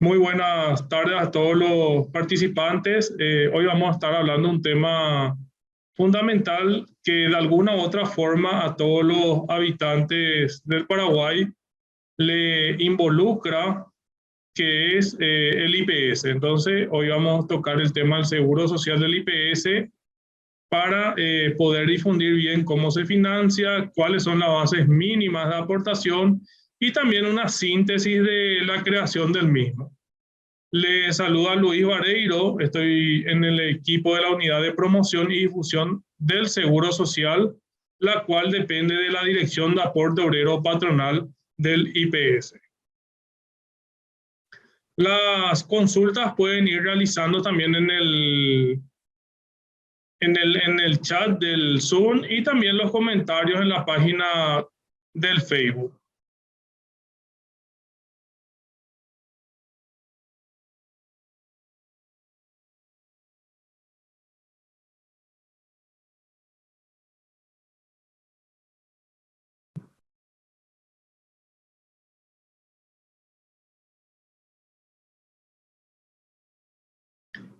Muy buenas tardes a todos los participantes. Hoy vamos a estar hablando de un tema fundamental que de alguna u otra forma a todos los habitantes del Paraguay le involucra, que es el IPS. Entonces, hoy vamos a tocar el tema del seguro social del IPS para poder difundir bien cómo se financia, cuáles son las bases mínimas de aportación y también una síntesis de la creación del mismo. Le saluda Luis Vareiro, estoy en el equipo de la Unidad de Promoción y Difusión del Seguro Social, la cual depende de la Dirección de Aporte Obrero Patronal del IPS. Las consultas pueden ir realizando también en el chat del Zoom y también los comentarios en la página del Facebook.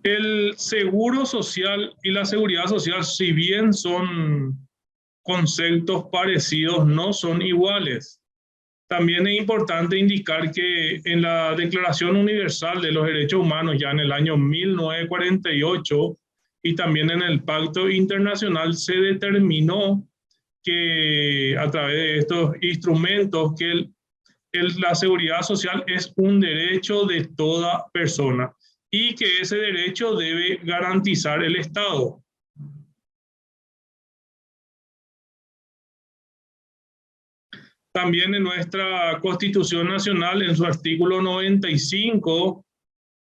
El seguro social y la seguridad social, si bien son conceptos parecidos, no son iguales. También es importante indicar que en la Declaración Universal de los Derechos Humanos, ya en el año 1948, y también en el Pacto Internacional, se determinó que a través de estos instrumentos que la seguridad social es un derecho de toda persona y que ese derecho debe garantizar el Estado. También en nuestra Constitución Nacional, en su artículo 95,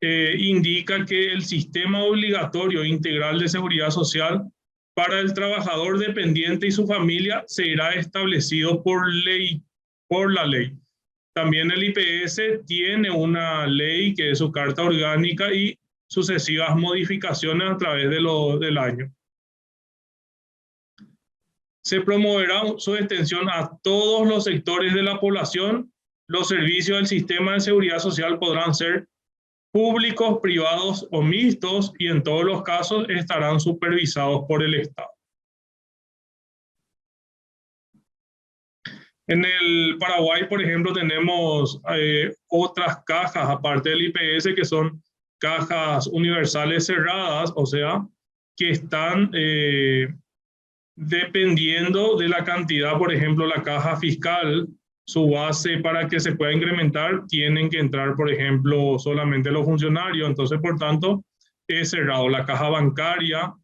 indica que el sistema obligatorio integral de seguridad social para el trabajador dependiente y su familia será establecido por la ley. También el IPS tiene una ley que es su carta orgánica y sucesivas modificaciones a través del año. Se promoverá su extensión a todos los sectores de la población. Los servicios del sistema de seguridad social podrán ser públicos, privados o mixtos y en todos los casos estarán supervisados por el Estado. En el Paraguay, por ejemplo, tenemos otras cajas aparte del IPS que son cajas universales cerradas, o sea, que están dependiendo de la cantidad. Por ejemplo, la caja fiscal, su base para que se pueda incrementar, tienen que entrar, por ejemplo, solamente los funcionarios. Entonces, por tanto, es cerrado. La caja bancaria,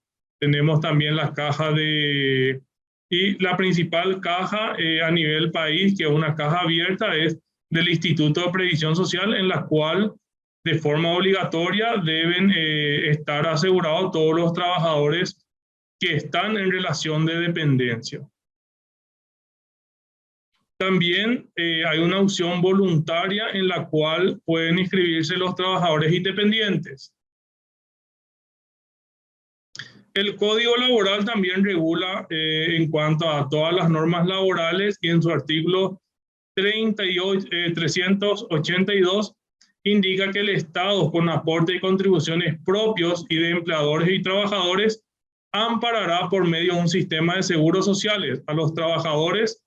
tenemos también la caja de... Y la principal caja a nivel país, que es una caja abierta, es del Instituto de Previsión Social, en la cual de forma obligatoria deben estar asegurados todos los trabajadores que están en relación de dependencia. También hay una opción voluntaria en la cual pueden inscribirse los trabajadores independientes. El Código Laboral también regula en cuanto a todas las normas laborales y en su artículo 382 indica que el Estado, con aporte y contribuciones propios y de empleadores y trabajadores, amparará por medio de un sistema de seguros sociales a los trabajadores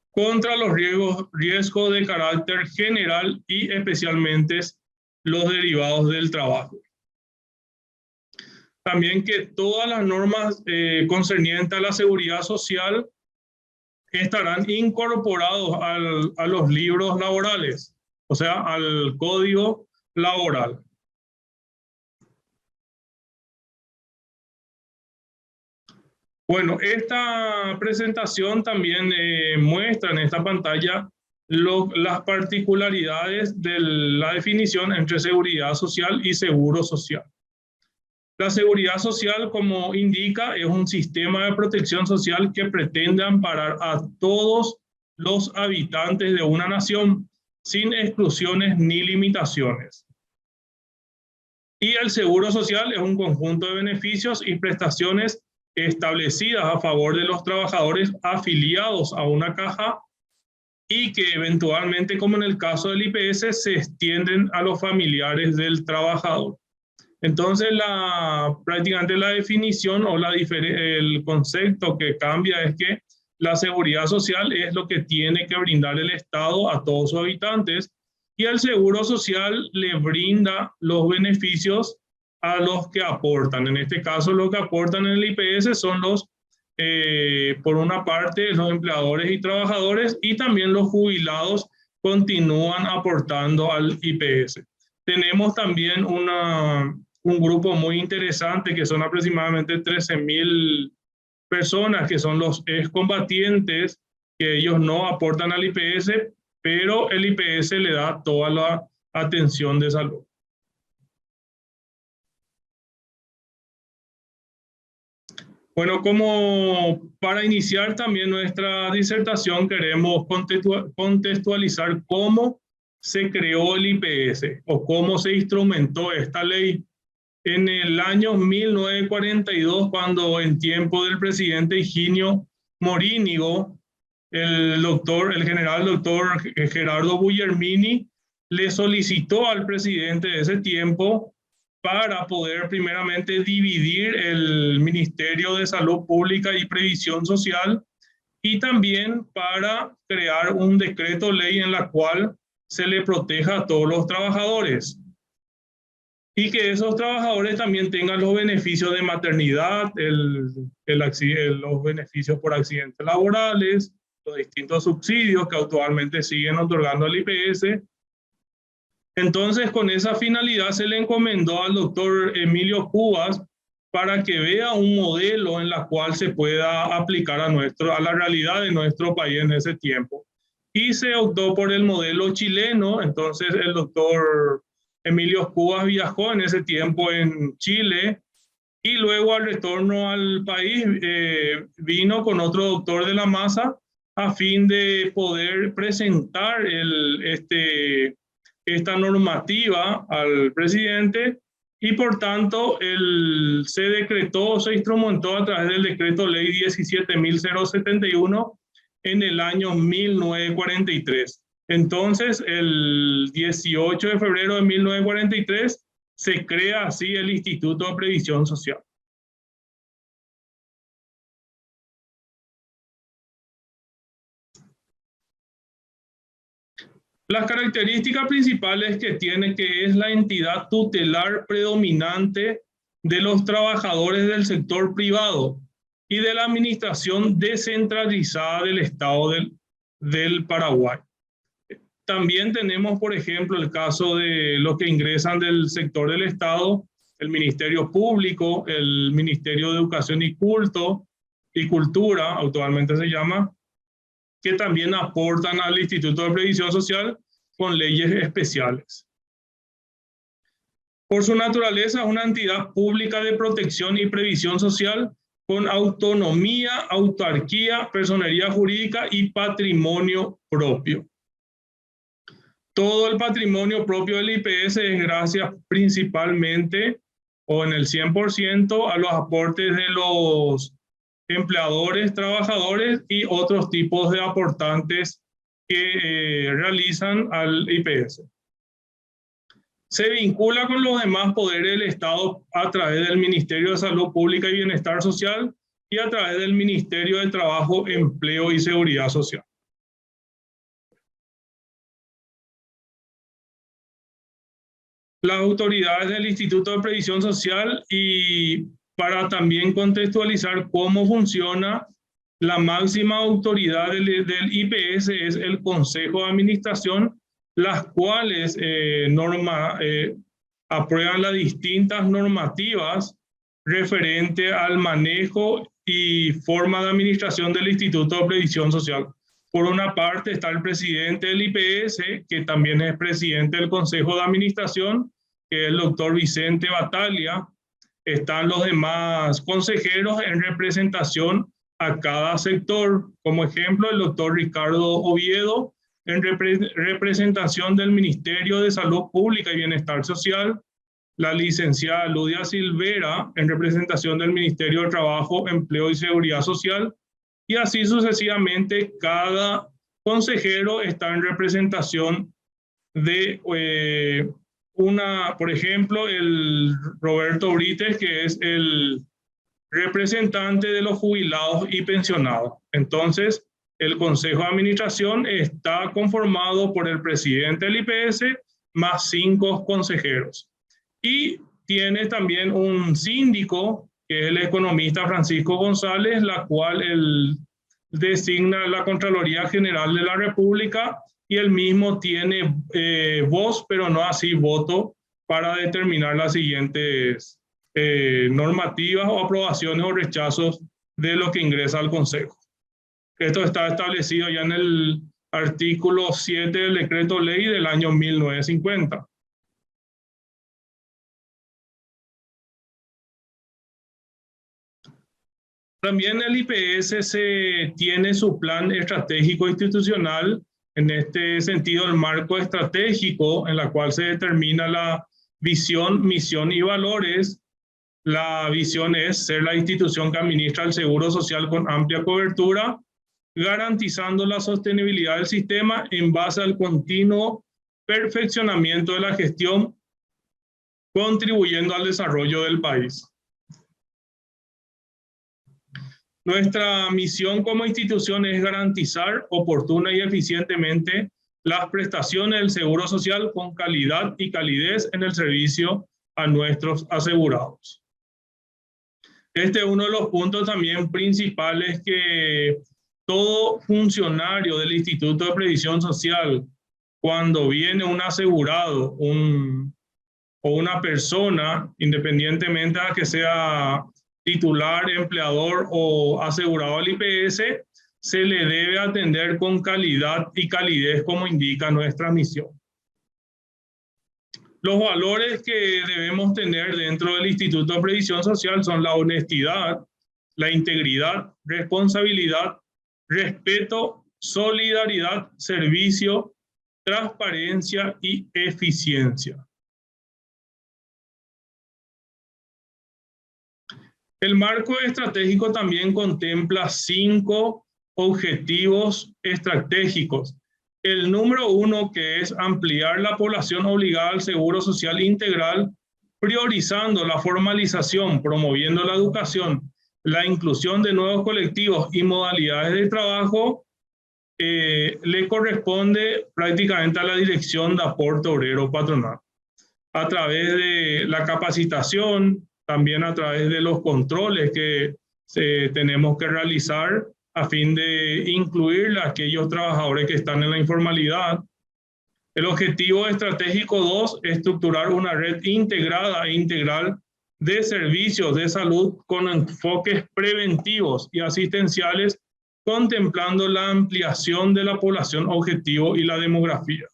contra los riesgos de carácter general y especialmente los derivados del trabajo. También que todas las normas concernientes a la seguridad social estarán incorporados a los libros laborales, o sea, al Código Laboral. Bueno, esta presentación también muestra en esta pantalla las particularidades de la definición entre seguridad social y seguro social. La seguridad social, como indica, es un sistema de protección social que pretende amparar a todos los habitantes de una nación sin exclusiones ni limitaciones. Y el seguro social es un conjunto de beneficios y prestaciones establecidas a favor de los trabajadores afiliados a una caja y que eventualmente, como en el caso del IPS, se extienden a los familiares del trabajador. Entonces, prácticamente la definición o el concepto que cambia es que la seguridad social es lo que tiene que brindar el Estado a todos sus habitantes y el seguro social le brinda los beneficios a los que aportan. En este caso, los que aportan en el IPS son por una parte, los empleadores y trabajadores, y también los jubilados continúan aportando al IPS. Tenemos también un grupo muy interesante que son aproximadamente 13.000 personas que son los excombatientes, que ellos no aportan al IPS, pero el IPS le da toda la atención de salud. Bueno, como para iniciar también nuestra disertación, queremos contextualizar cómo se creó el IPS o cómo se instrumentó esta ley. En el año 1942, cuando en tiempo del presidente Higinio Morínigo, el general doctor Gerardo Bullermini le solicitó al presidente de ese tiempo para poder primeramente dividir el Ministerio de Salud Pública y Previsión Social y también para crear un decreto ley en la cual se le proteja a todos los trabajadores y que esos trabajadores también tengan los beneficios de maternidad, los beneficios por accidentes laborales, los distintos subsidios que actualmente siguen otorgando el IPS. Entonces, con esa finalidad se le encomendó al doctor Emilio Cubas para que vea un modelo en la cual se pueda aplicar a la realidad de nuestro país en ese tiempo. Y se optó por el modelo chileno. Entonces, el doctor Emilio Cubas viajó en ese tiempo en Chile y luego al retorno al país vino con otro doctor de la masa a fin de poder presentar esta normativa al presidente y por tanto se decretó, se instrumentó a través del decreto ley 17.071 en el año 1943. Entonces, el 18 de febrero de 1943 se crea así el Instituto de Previsión Social. Las características principales que tiene, que es la entidad tutelar predominante de los trabajadores del sector privado y de la administración descentralizada del Estado del Paraguay. También tenemos, por ejemplo, el caso de los que ingresan del sector del Estado, el Ministerio Público, el Ministerio de Educación y Cultura, actualmente se llama, que también aportan al Instituto de Previsión Social con leyes especiales. Por su naturaleza, es una entidad pública de protección y previsión social con autonomía, autarquía, personería jurídica y patrimonio propio. Todo el patrimonio propio del IPS es gracias principalmente, o en el 100%, a los aportes de los empleadores, trabajadores y otros tipos de aportantes que realizan al IPS. Se vincula con los demás poderes del Estado a través del Ministerio de Salud Pública y Bienestar Social y a través del Ministerio de Trabajo, Empleo y Seguridad Social. Las autoridades del Instituto de Previsión Social, y para también contextualizar cómo funciona, la máxima autoridad del IPS es el Consejo de Administración, las cuales aprueban las distintas normativas referente al manejo y forma de administración del Instituto de Previsión Social. Por una parte está el presidente del IPS, que también es presidente del Consejo de Administración, que es el doctor Vicente Bataglia. Están los demás consejeros en representación a cada sector. Como ejemplo, el doctor Ricardo Oviedo, en representación del Ministerio de Salud Pública y Bienestar Social, la licenciada Ludia Silvera, en representación del Ministerio de Trabajo, Empleo y Seguridad Social, y así sucesivamente cada consejero está en representación de por ejemplo, el Roberto Brites, que es el representante de los jubilados y pensionados. Entonces, el Consejo de Administración está conformado por el presidente del IPS más 5 consejeros. Y tiene también un síndico, que es el economista Francisco González, la cual él designa la Contraloría General de la República, y él mismo tiene voz, pero no así voto, para determinar las siguientes normativas o aprobaciones o rechazos de lo que ingresa al Consejo. Esto está establecido ya en el artículo 7 del Decreto Ley del año 1950. También el IPS tiene su plan estratégico institucional. En este sentido, el marco estratégico en la cual se determina la visión, misión y valores. La visión es ser la institución que administra el seguro social con amplia cobertura, garantizando la sostenibilidad del sistema en base al continuo perfeccionamiento de la gestión, contribuyendo al desarrollo del país. Nuestra misión como institución es garantizar oportuna y eficientemente las prestaciones del seguro social con calidad y calidez en el servicio a nuestros asegurados. Este es uno de los puntos también principales que todo funcionario del Instituto de Previsión Social, cuando viene un asegurado o una persona, independientemente de que sea titular, empleador o asegurado al IPS, se le debe atender con calidad y calidez como indica nuestra misión. Los valores que debemos tener dentro del Instituto de Previsión Social son la honestidad, la integridad, responsabilidad, respeto, solidaridad, servicio, transparencia y eficiencia. El marco estratégico también contempla 5 objetivos estratégicos. El número 1, que es ampliar la población obligada al seguro social integral, priorizando la formalización, promoviendo la educación, la inclusión de nuevos colectivos y modalidades de trabajo, le corresponde prácticamente a la Dirección de Aporte Obrero Patronal. A través de la capacitación, también a través de los controles que tenemos que realizar a fin de incluir a aquellos trabajadores que están en la informalidad. El objetivo estratégico 2 es estructurar una red integrada e integral de servicios de salud con enfoques preventivos y asistenciales, contemplando la ampliación de la población objetivo y la demografía.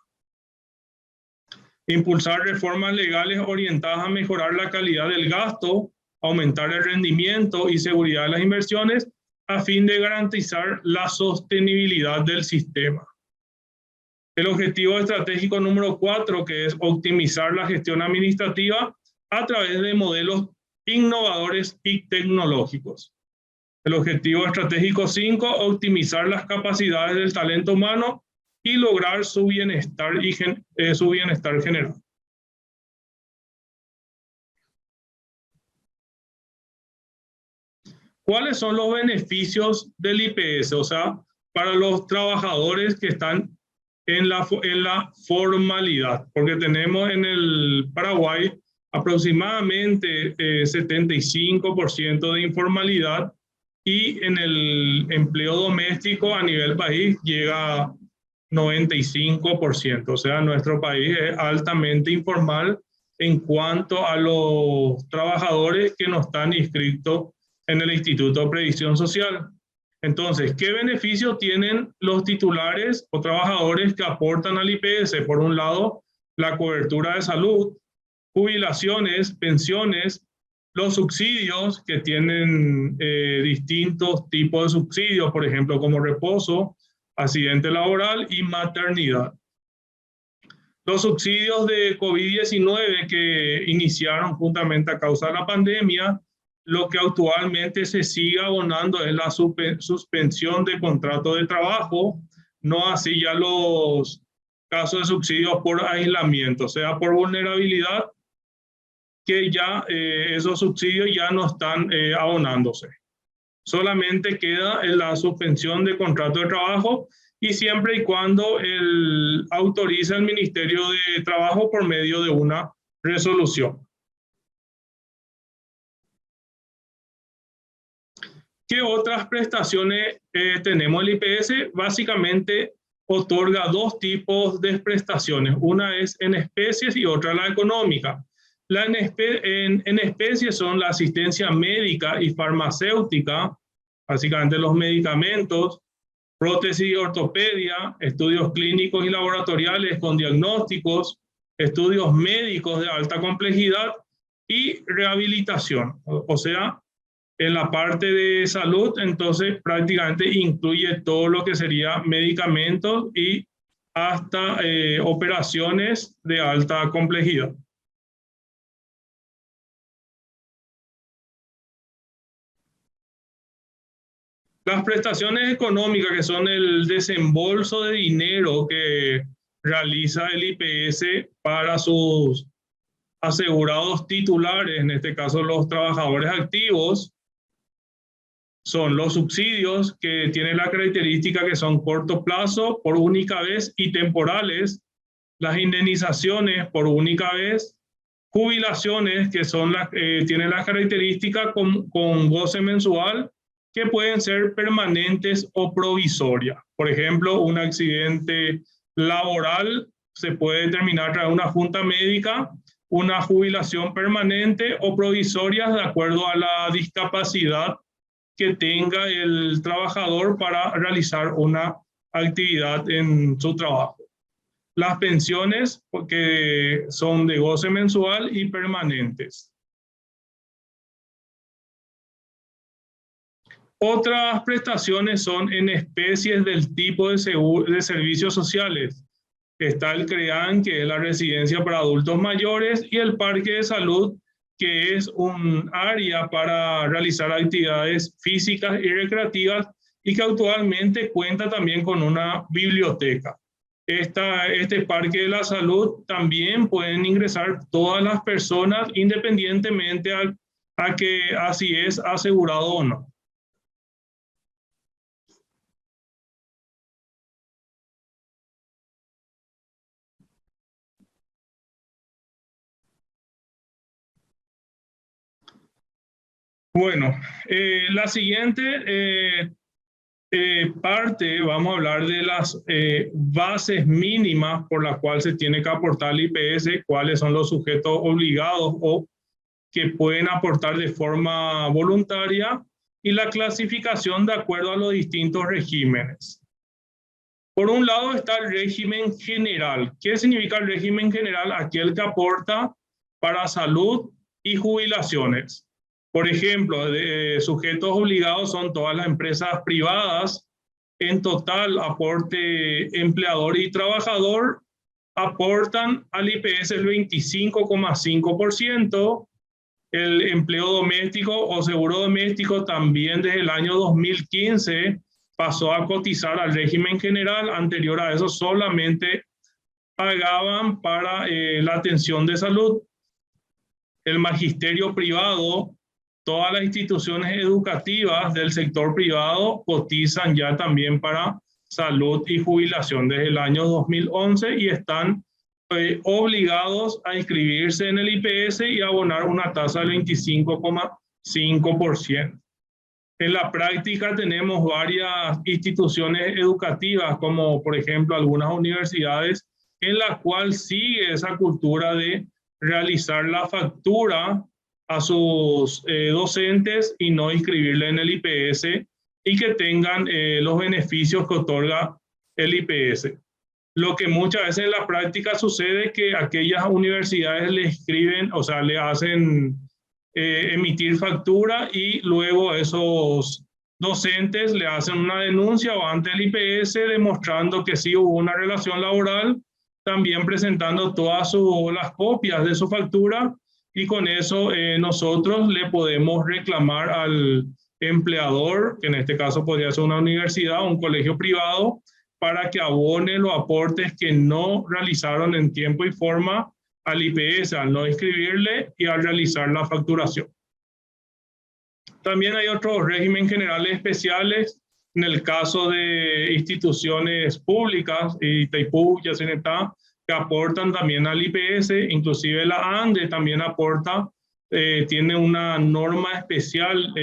Impulsar reformas legales orientadas a mejorar la calidad del gasto, aumentar el rendimiento y seguridad de las inversiones, a fin de garantizar la sostenibilidad del sistema. El objetivo estratégico número 4, que es optimizar la gestión administrativa a través de modelos innovadores y tecnológicos. El objetivo estratégico 5, optimizar las capacidades del talento humano y lograr su bienestar general. ¿Cuáles son los beneficios del IPS? O sea, para los trabajadores que están en la formalidad, porque tenemos en el Paraguay aproximadamente 75% de informalidad, y en el empleo doméstico a nivel país llega a 95%. O sea, nuestro país es altamente informal en cuanto a los trabajadores que no están inscritos en el Instituto de Previsión Social. Entonces, ¿qué beneficio tienen los titulares o trabajadores que aportan al IPS? Por un lado, la cobertura de salud, jubilaciones, pensiones, los subsidios que tienen distintos tipos de subsidios, por ejemplo, como reposo, accidente laboral y maternidad. Los subsidios de COVID-19 que iniciaron juntamente a causa de la pandemia, lo que actualmente se sigue abonando es la suspensión de contrato de trabajo, no así ya los casos de subsidios por aislamiento, o sea, por vulnerabilidad, que ya esos subsidios ya no están abonándose. Solamente queda la suspensión de contrato de trabajo y siempre y cuando autoriza el Ministerio de Trabajo por medio de una resolución. ¿Qué otras prestaciones tenemos? El IPS básicamente otorga dos tipos de prestaciones. Una es en especies y otra la económica. En especies son la asistencia médica y farmacéutica, básicamente los medicamentos, prótesis y ortopedia, estudios clínicos y laboratoriales con diagnósticos, estudios médicos de alta complejidad y rehabilitación. O sea, en la parte de salud, entonces prácticamente incluye todo lo que sería medicamentos y hasta operaciones de alta complejidad. Las prestaciones económicas, que son el desembolso de dinero que realiza el IPS para sus asegurados titulares, en este caso los trabajadores activos, son los subsidios que tienen la característica que son corto plazo, por única vez y temporales, las indemnizaciones por única vez, jubilaciones que son tienen la característica con goce mensual, que pueden ser permanentes o provisorias. Por ejemplo, un accidente laboral se puede determinar a través de una junta médica, una jubilación permanente o provisoria de acuerdo a la discapacidad que tenga el trabajador para realizar una actividad en su trabajo. Las pensiones, que son de goce mensual y permanentes. Otras prestaciones son en especies del tipo de servicios sociales. Está el CREAN, que es la residencia para adultos mayores, y el parque de salud, que es un área para realizar actividades físicas y recreativas y que actualmente cuenta también con una biblioteca. Este parque de la salud también pueden ingresar todas las personas independientemente a que así es asegurado o no. Bueno, la siguiente parte, vamos a hablar de las bases mínimas por las cuales se tiene que aportar el IPS, cuáles son los sujetos obligados o que pueden aportar de forma voluntaria, y la clasificación de acuerdo a los distintos regímenes. Por un lado está el régimen general. ¿Qué significa el régimen general? Aquel que aporta para salud y jubilaciones. Por ejemplo, sujetos obligados son todas las empresas privadas. En total, aporte empleador y trabajador aportan al IPS el 25,5%. El empleo doméstico o seguro doméstico también desde el año 2015 pasó a cotizar al régimen general. Anterior a eso solamente pagaban para la atención de salud. El magisterio privado, todas las instituciones educativas del sector privado cotizan ya también para salud y jubilación desde el año 2011 y están obligados a inscribirse en el IPS y abonar una tasa del 25,5%. En la práctica tenemos varias instituciones educativas, como por ejemplo algunas universidades, en la cual sigue esa cultura de realizar la factura a sus docentes y no inscribirle en el IPS y que tengan los beneficios que otorga el IPS. Lo que muchas veces en la práctica sucede es que aquellas universidades le escriben, o sea, le hacen emitir factura y luego esos docentes le hacen una denuncia o ante el IPS demostrando que sí hubo una relación laboral, también presentando todas las copias de su factura, y con eso nosotros le podemos reclamar al empleador, que en este caso podría ser una universidad o un colegio privado, para que abonen los aportes que no realizaron en tiempo y forma al IPS, al no inscribirle y al realizar la facturación. También hay otros regímenes generales especiales en el caso de instituciones públicas, Itaipú, Yacinetá, que aportan también al IPS, inclusive la ANDE también aporta, tiene una norma especial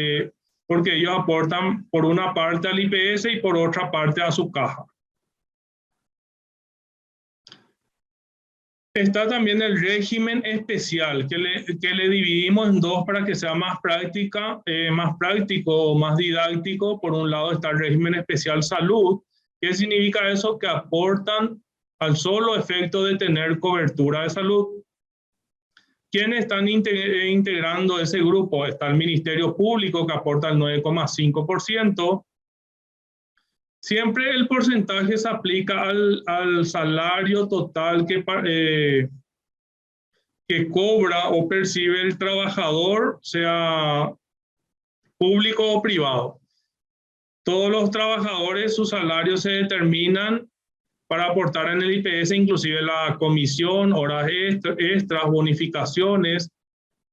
porque ellos aportan por una parte al IPS y por otra parte a su caja. Está también el régimen especial, que le dividimos en dos para que sea más práctico, más didáctico. Por un lado está el régimen especial salud. ¿Qué significa eso? Que aportan al solo efecto de tener cobertura de salud. ¿Quiénes están integrando ese grupo? Está el Ministerio Público, que aporta el 9,5%. Siempre el porcentaje se aplica al salario total que cobra o percibe el trabajador, sea público o privado. Todos los trabajadores, sus salarios se determinan para aportar en el IPS, inclusive la comisión, horas extras, bonificaciones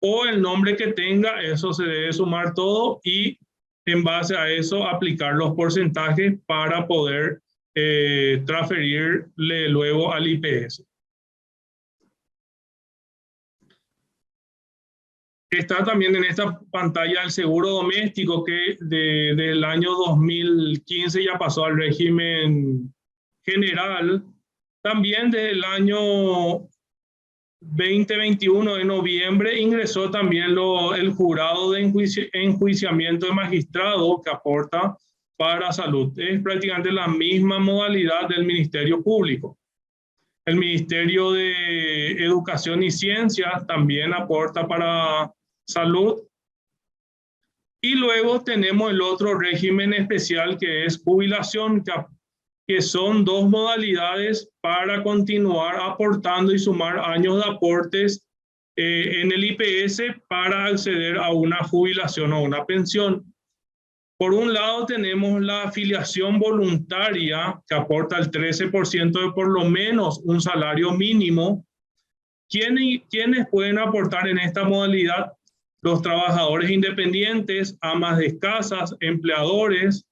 o el nombre que tenga, eso se debe sumar todo y en base a eso aplicar los porcentajes para poder transferirle luego al IPS. Está también en esta pantalla el seguro doméstico que del año 2015 ya pasó al régimen general. También desde el año 2021 de noviembre ingresó también el jurado de enjuiciamiento de magistrado que aporta para salud. Es prácticamente la misma modalidad del Ministerio Público. El Ministerio de Educación y Ciencias también aporta para salud. Y luego tenemos el otro régimen especial que es jubilación, que son dos modalidades para continuar aportando y sumar años de aportes en el IPS para acceder a una jubilación o una pensión. Por un lado tenemos la afiliación voluntaria que aporta el 13% de por lo menos un salario mínimo. ¿Quiénes pueden aportar en esta modalidad? Los trabajadores independientes, amas de casas, empleadores.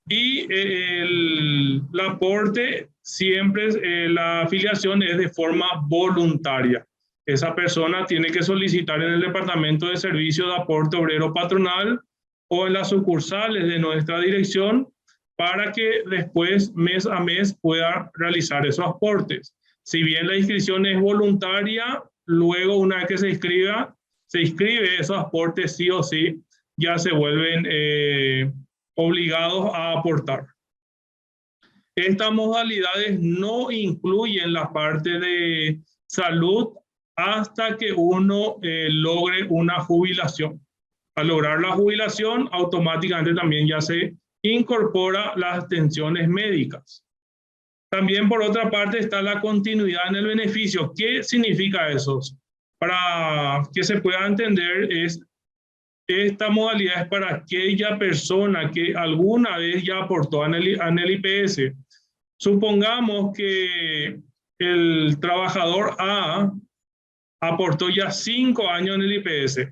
Y el aporte siempre, la afiliación es de forma voluntaria. Esa persona tiene que solicitar en el Departamento de Servicio de Aporte Obrero Patronal o en las sucursales de nuestra dirección para que después, mes a mes, pueda realizar esos aportes. Si bien la inscripción es voluntaria, luego una vez que se inscribe esos aportes sí o sí, ya se vuelven obligados a aportar. Estas modalidades no incluyen la parte de salud hasta que uno logre una jubilación. Al lograr la jubilación, automáticamente también ya se incorpora las atenciones médicas. También por otra parte está la continuidad en el beneficio. ¿Qué significa eso? Para que se pueda entender esta modalidad es para aquella persona que alguna vez ya aportó en el IPS. Supongamos que el trabajador A aportó ya 5 años en el IPS.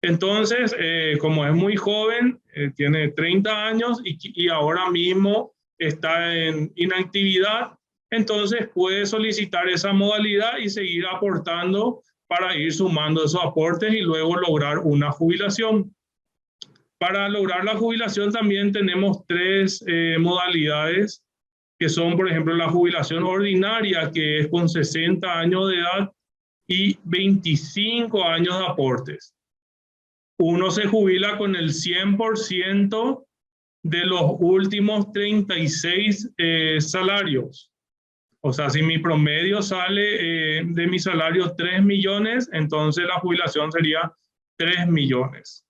Entonces, como es muy joven, tiene 30 años y ahora mismo está en inactividad, entonces puede solicitar esa modalidad y seguir aportando para ir sumando esos aportes y luego lograr una jubilación. Para lograr la jubilación también tenemos 3 modalidades, que son, por ejemplo, la jubilación ordinaria, que es con 60 años de edad y 25 años de aportes. Uno se jubila con el 100% de los últimos 36 salarios. O sea, si mi promedio sale de mi salario 3 millones, entonces la jubilación sería 3 millones.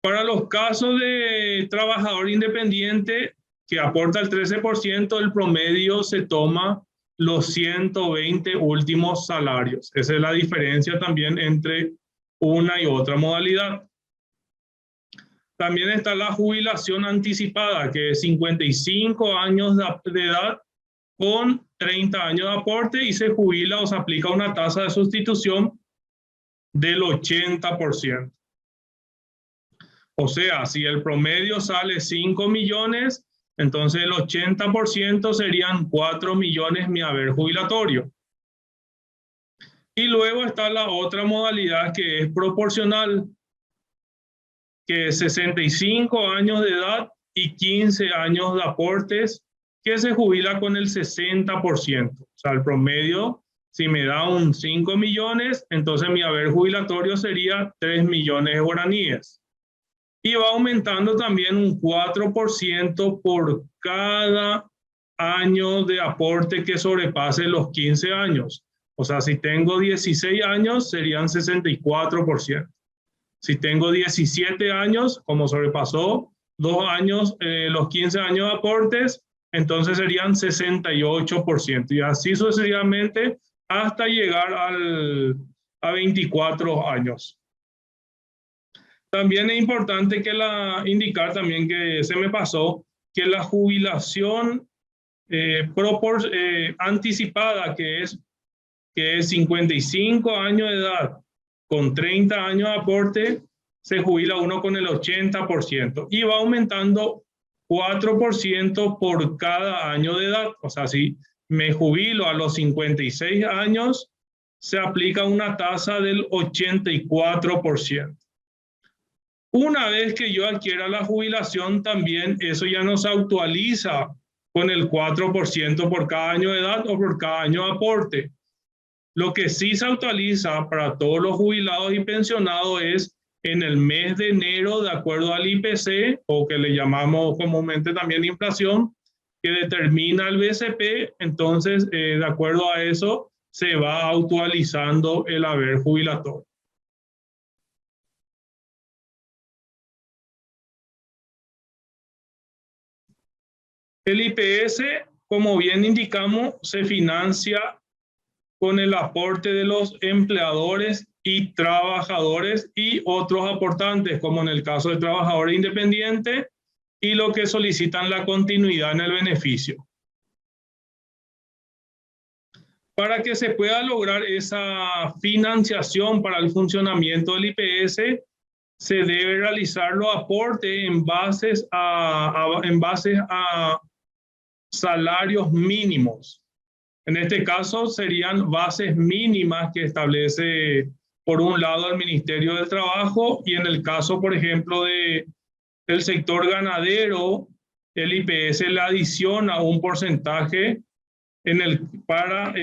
Para los casos de trabajador independiente que aporta el 13%, el promedio se toma los 120 últimos salarios. Esa es la diferencia también entre una y otra modalidad. También está la jubilación anticipada, que es 55 años de edad con 30 años de aporte y se jubila o se aplica una tasa de sustitución del 80%. O sea, si el promedio sale 5 millones, entonces el 80% serían 4 millones mi haber jubilatorio. Y luego está la otra modalidad que es proporcional, que es 65 años de edad y 15 años de aportes, que se jubila con el 60%. O sea, el promedio, si me da un 5 millones, entonces mi haber jubilatorio sería 3 millones de guaraníes. Y va aumentando también un 4% por cada año de aporte que sobrepase los 15 años. O sea, si tengo 16 años, serían 64%. Si tengo 17 años, como sobrepasó 2 años, los 15 años de aportes, entonces serían 68%. Y así sucesivamente hasta llegar a 24 años. También es importante indicar también que se me pasó que la jubilación anticipada, que es 55 años de edad con 30 años de aporte, se jubila uno con el 80% y va aumentando 4% por cada año de edad. O sea, si me jubilo a los 56 años, se aplica una tasa del 84%. Una vez que yo adquiera la jubilación, también eso ya no se actualiza con el 4% por cada año de edad o por cada año de aporte. Lo que sí se actualiza para todos los jubilados y pensionados es en el mes de enero, de acuerdo al IPC, o que le llamamos comúnmente también inflación, que determina el BCP. Entonces, de acuerdo a eso, se va actualizando el haber jubilatorio. El IPS, como bien indicamos, se financia con el aporte de los empleadores y trabajadores y otros aportantes, como en el caso de trabajadores independientes y los que solicitan la continuidad en el beneficio. Para que se pueda lograr esa financiación para el funcionamiento del IPS, se debe realizar los aportes en base a salarios mínimos. En este caso serían bases mínimas que establece, por un lado, el Ministerio del Trabajo, y en el caso, por ejemplo, del sector ganadero, el IPS le adiciona un porcentaje para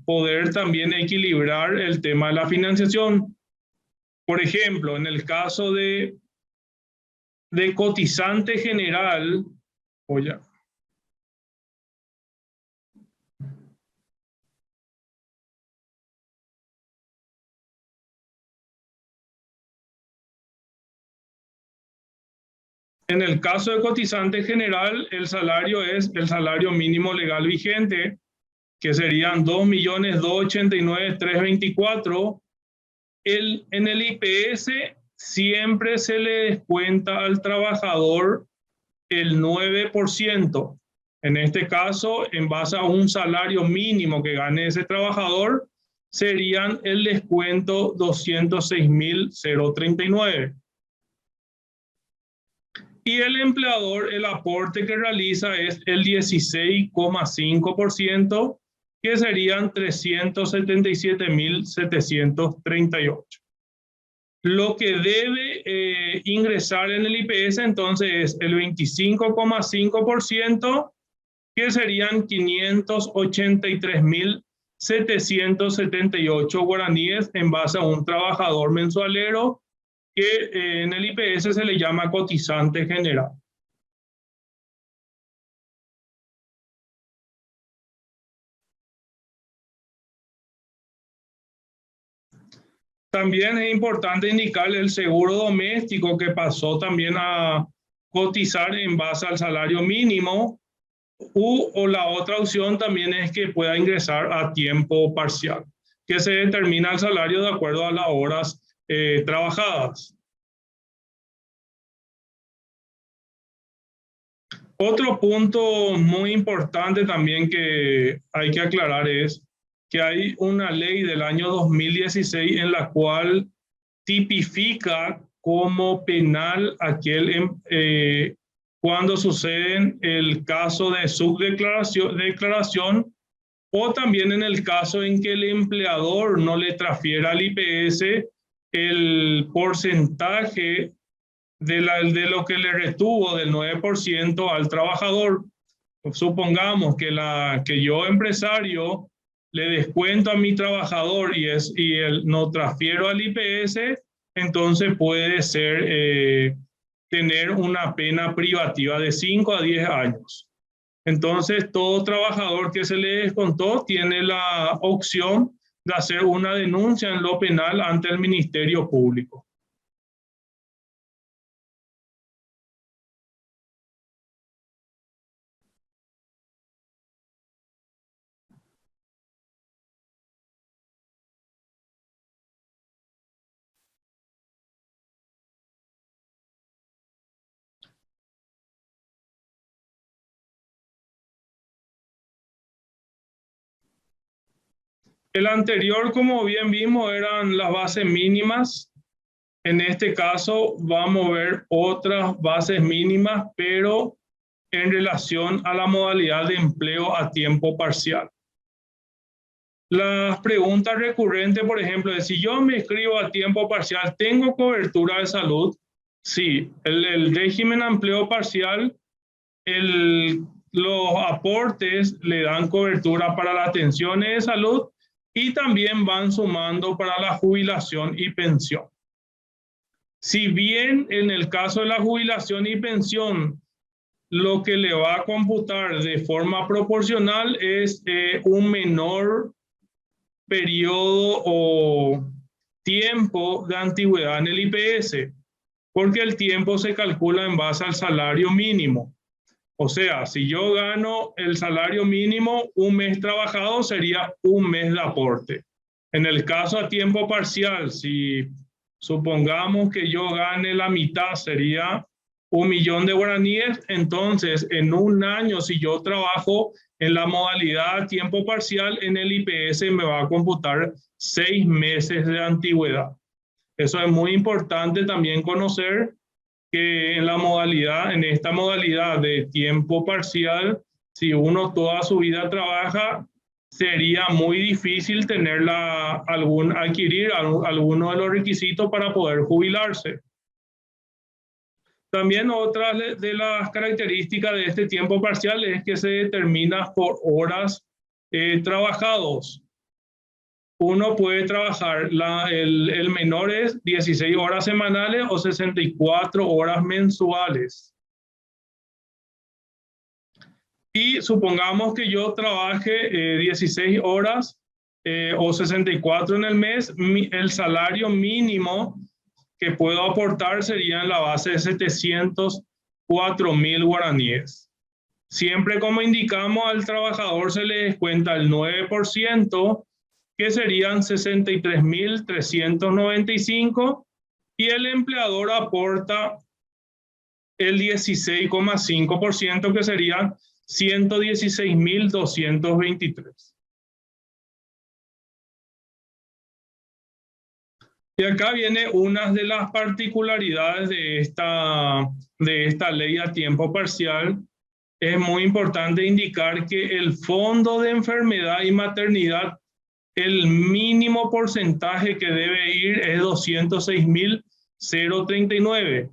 poder también equilibrar el tema de la financiación. Por ejemplo, en el caso de cotizante general, en el caso de cotizante general, el salario es el salario mínimo legal vigente, que serían 2.289.324. En el IPS siempre se le descuenta al trabajador el 9%. En este caso, en base a un salario mínimo que gane ese trabajador, serían el descuento 206.039. Y el empleador, el aporte que realiza es el 16,5%, que serían 377.738. Lo que debe ingresar en el IPS entonces es el 25,5%, que serían 583.778 guaraníes en base a un trabajador mensualero, que en el IPS se le llama cotizante general. También es importante indicar el seguro doméstico, que pasó también a cotizar en base al salario mínimo, o la otra opción también es que pueda ingresar a tiempo parcial, que se determina el salario de acuerdo a las horas trabajadas. Otro punto muy importante también que hay que aclarar es que hay una ley del año 2016 en la cual tipifica como penal cuando sucede el caso de subdeclaración o también en el caso en que el empleador no le transfiera al IPS el porcentaje de lo que le retuvo del 9% al trabajador. Supongamos que yo, empresario, le descuento a mi trabajador y no transfiero al IPS, entonces puede ser tener una pena privativa de 5 a 10 años. Entonces, todo trabajador que se le descontó tiene la opción de hacer una denuncia en lo penal ante el Ministerio Público. El anterior, como bien vimos, eran las bases mínimas. En este caso vamos a ver otras bases mínimas, pero en relación a la modalidad de empleo a tiempo parcial. Las preguntas recurrentes, por ejemplo, es si yo me inscribo a tiempo parcial, ¿tengo cobertura de salud? Sí, el régimen de empleo parcial, los aportes le dan cobertura para las atenciones de salud y también van sumando para la jubilación y pensión. Si bien en el caso de la jubilación y pensión, lo que le va a computar de forma proporcional es un menor periodo o tiempo de antigüedad en el IPS, porque el tiempo se calcula en base al salario mínimo. O sea, si yo gano el salario mínimo, un mes trabajado sería un mes de aporte. En el caso a tiempo parcial, si supongamos que yo gane la mitad, sería 1.000.000 de guaraníes. Entonces, en un año, si yo trabajo en la modalidad a tiempo parcial, en el IPS me va a computar 6 meses de antigüedad. Eso es muy importante también conocer, que en esta modalidad de tiempo parcial, si uno toda su vida trabaja, sería muy difícil adquirir alguno de los requisitos para poder jubilarse. También otra de las características de este tiempo parcial es que se determina por horas trabajados. Uno puede trabajar, el menor es 16 horas semanales o 64 horas mensuales. Y supongamos que yo trabaje 16 horas o 64 en el mes, el salario mínimo que puedo aportar sería en la base de 704.000 guaraníes. Siempre, como indicamos, al trabajador se le descuenta el 9%, que serían 63.395, y el empleador aporta el 16,5%, que serían 116.223. Y acá viene una de las particularidades de esta ley a tiempo parcial. Es muy importante indicar que el fondo de enfermedad y maternidad, el mínimo porcentaje que debe ir es 206.039.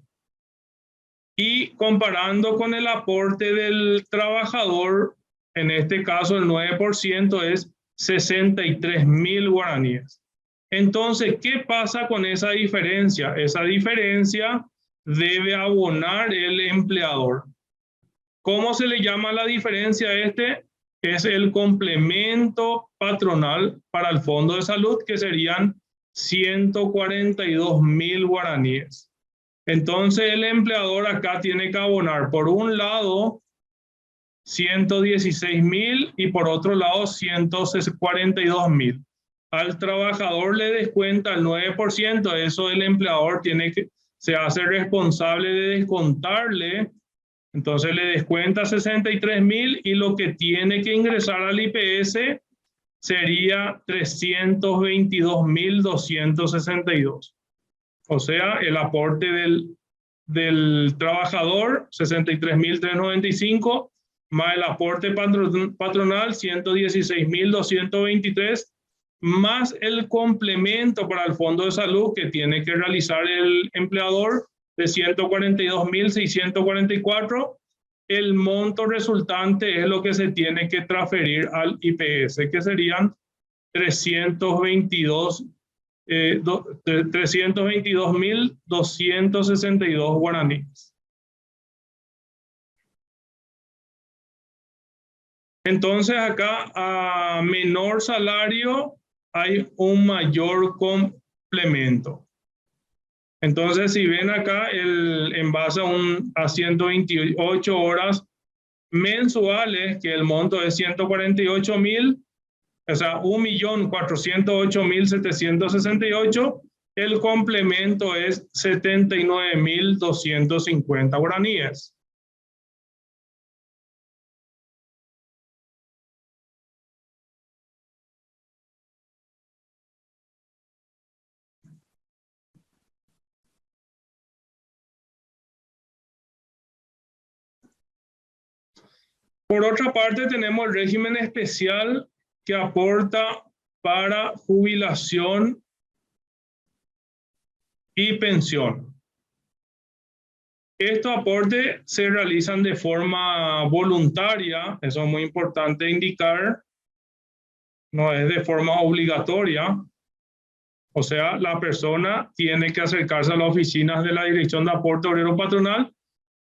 Y comparando con el aporte del trabajador, en este caso el 9% es 63.000 guaraníes. Entonces, ¿qué pasa con esa diferencia? Esa diferencia debe abonar el empleador. ¿Cómo se le llama la diferencia a este? Es el complemento patronal para el Fondo de Salud, que serían 142.000 guaraníes. Entonces, el empleador acá tiene que abonar, por un lado, 116.000 y por otro lado, 142.000. Al trabajador le descuenta el 9%, eso el empleador se hace responsable de descontarle Entonces le descuenta 63.000 y lo que tiene que ingresar al IPS sería 322.262. O sea, el aporte del trabajador, 63.395, más el aporte patronal, 116.223, más el complemento para el Fondo de Salud que tiene que realizar el empleador de 142.644. El monto resultante es lo que se tiene que transferir al IPS, que serían 322.262 guaraníes. Entonces acá a menor salario hay un mayor complemento. Entonces si ven acá en base a 128 horas mensuales, que el monto es 148.000, o sea, 1.408.768, el complemento es 79.250 guaraníes. Por otra parte, tenemos el régimen especial que aporta para jubilación y pensión. Estos aportes se realizan de forma voluntaria, eso es muy importante indicar, no es de forma obligatoria. O sea, la persona tiene que acercarse a las oficinas de la Dirección de Aporte Obrero Patronal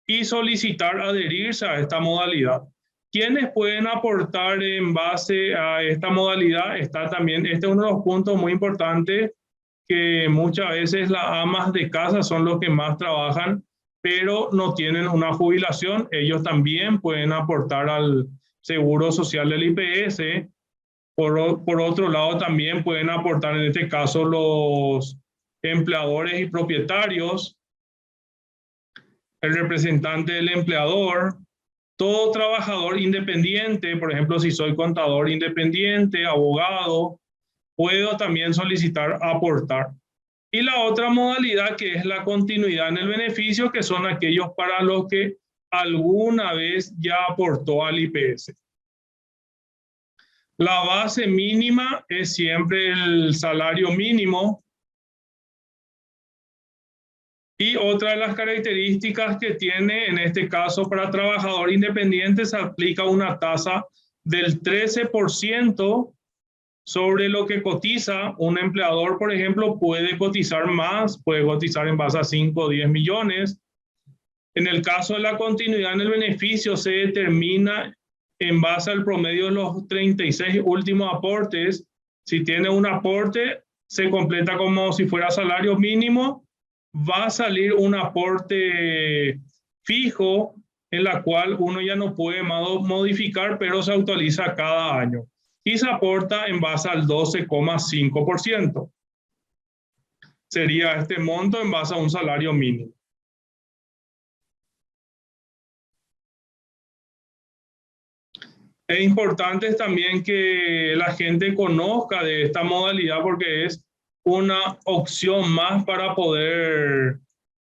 y solicitar adherirse a esta modalidad. ¿Quiénes pueden aportar en base a esta modalidad? Está también, este es uno de los puntos muy importantes, que muchas veces las amas de casa son los que más trabajan, pero no tienen una jubilación. Ellos también pueden aportar al Seguro Social del IPS. Por otro lado, también pueden aportar en este caso los empleadores y propietarios, el representante del empleador, todo trabajador independiente. Por ejemplo, si soy contador independiente, abogado, puedo también solicitar aportar. Y la otra modalidad, que es la continuidad en el beneficio, que son aquellos para los que alguna vez ya aportó al IPS. La base mínima es siempre el salario mínimo. Y otra de las características que tiene, en este caso para trabajador independiente, se aplica una tasa del 13% sobre lo que cotiza. Un empleador, por ejemplo, puede cotizar más, puede cotizar en base a 5 o 10 millones. En el caso de la continuidad en el beneficio, se determina en base al promedio de los 36 últimos aportes. Si tiene un aporte, se completa como si fuera salario mínimo. Va a salir un aporte fijo en la cual uno ya no puede modificar, pero se actualiza cada año y se aporta en base al 12,5%. Sería este monto en base a un salario mínimo. Es importante también que la gente conozca de esta modalidad, porque es una opción más para poder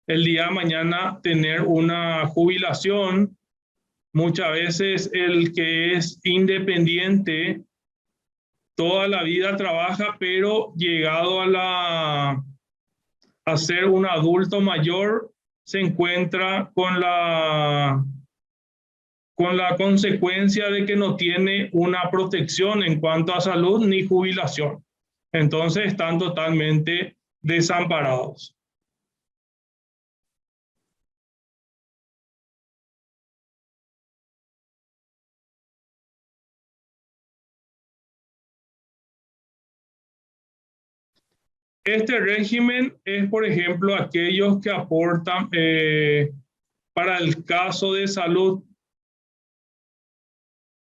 el día de mañana tener una jubilación. Muchas veces el que es independiente toda la vida trabaja, pero llegado a ser un adulto mayor, se encuentra con la consecuencia de que no tiene una protección en cuanto a salud ni jubilación. Entonces están totalmente desamparados. Este régimen es, por ejemplo, aquellos que aportan para el caso de salud.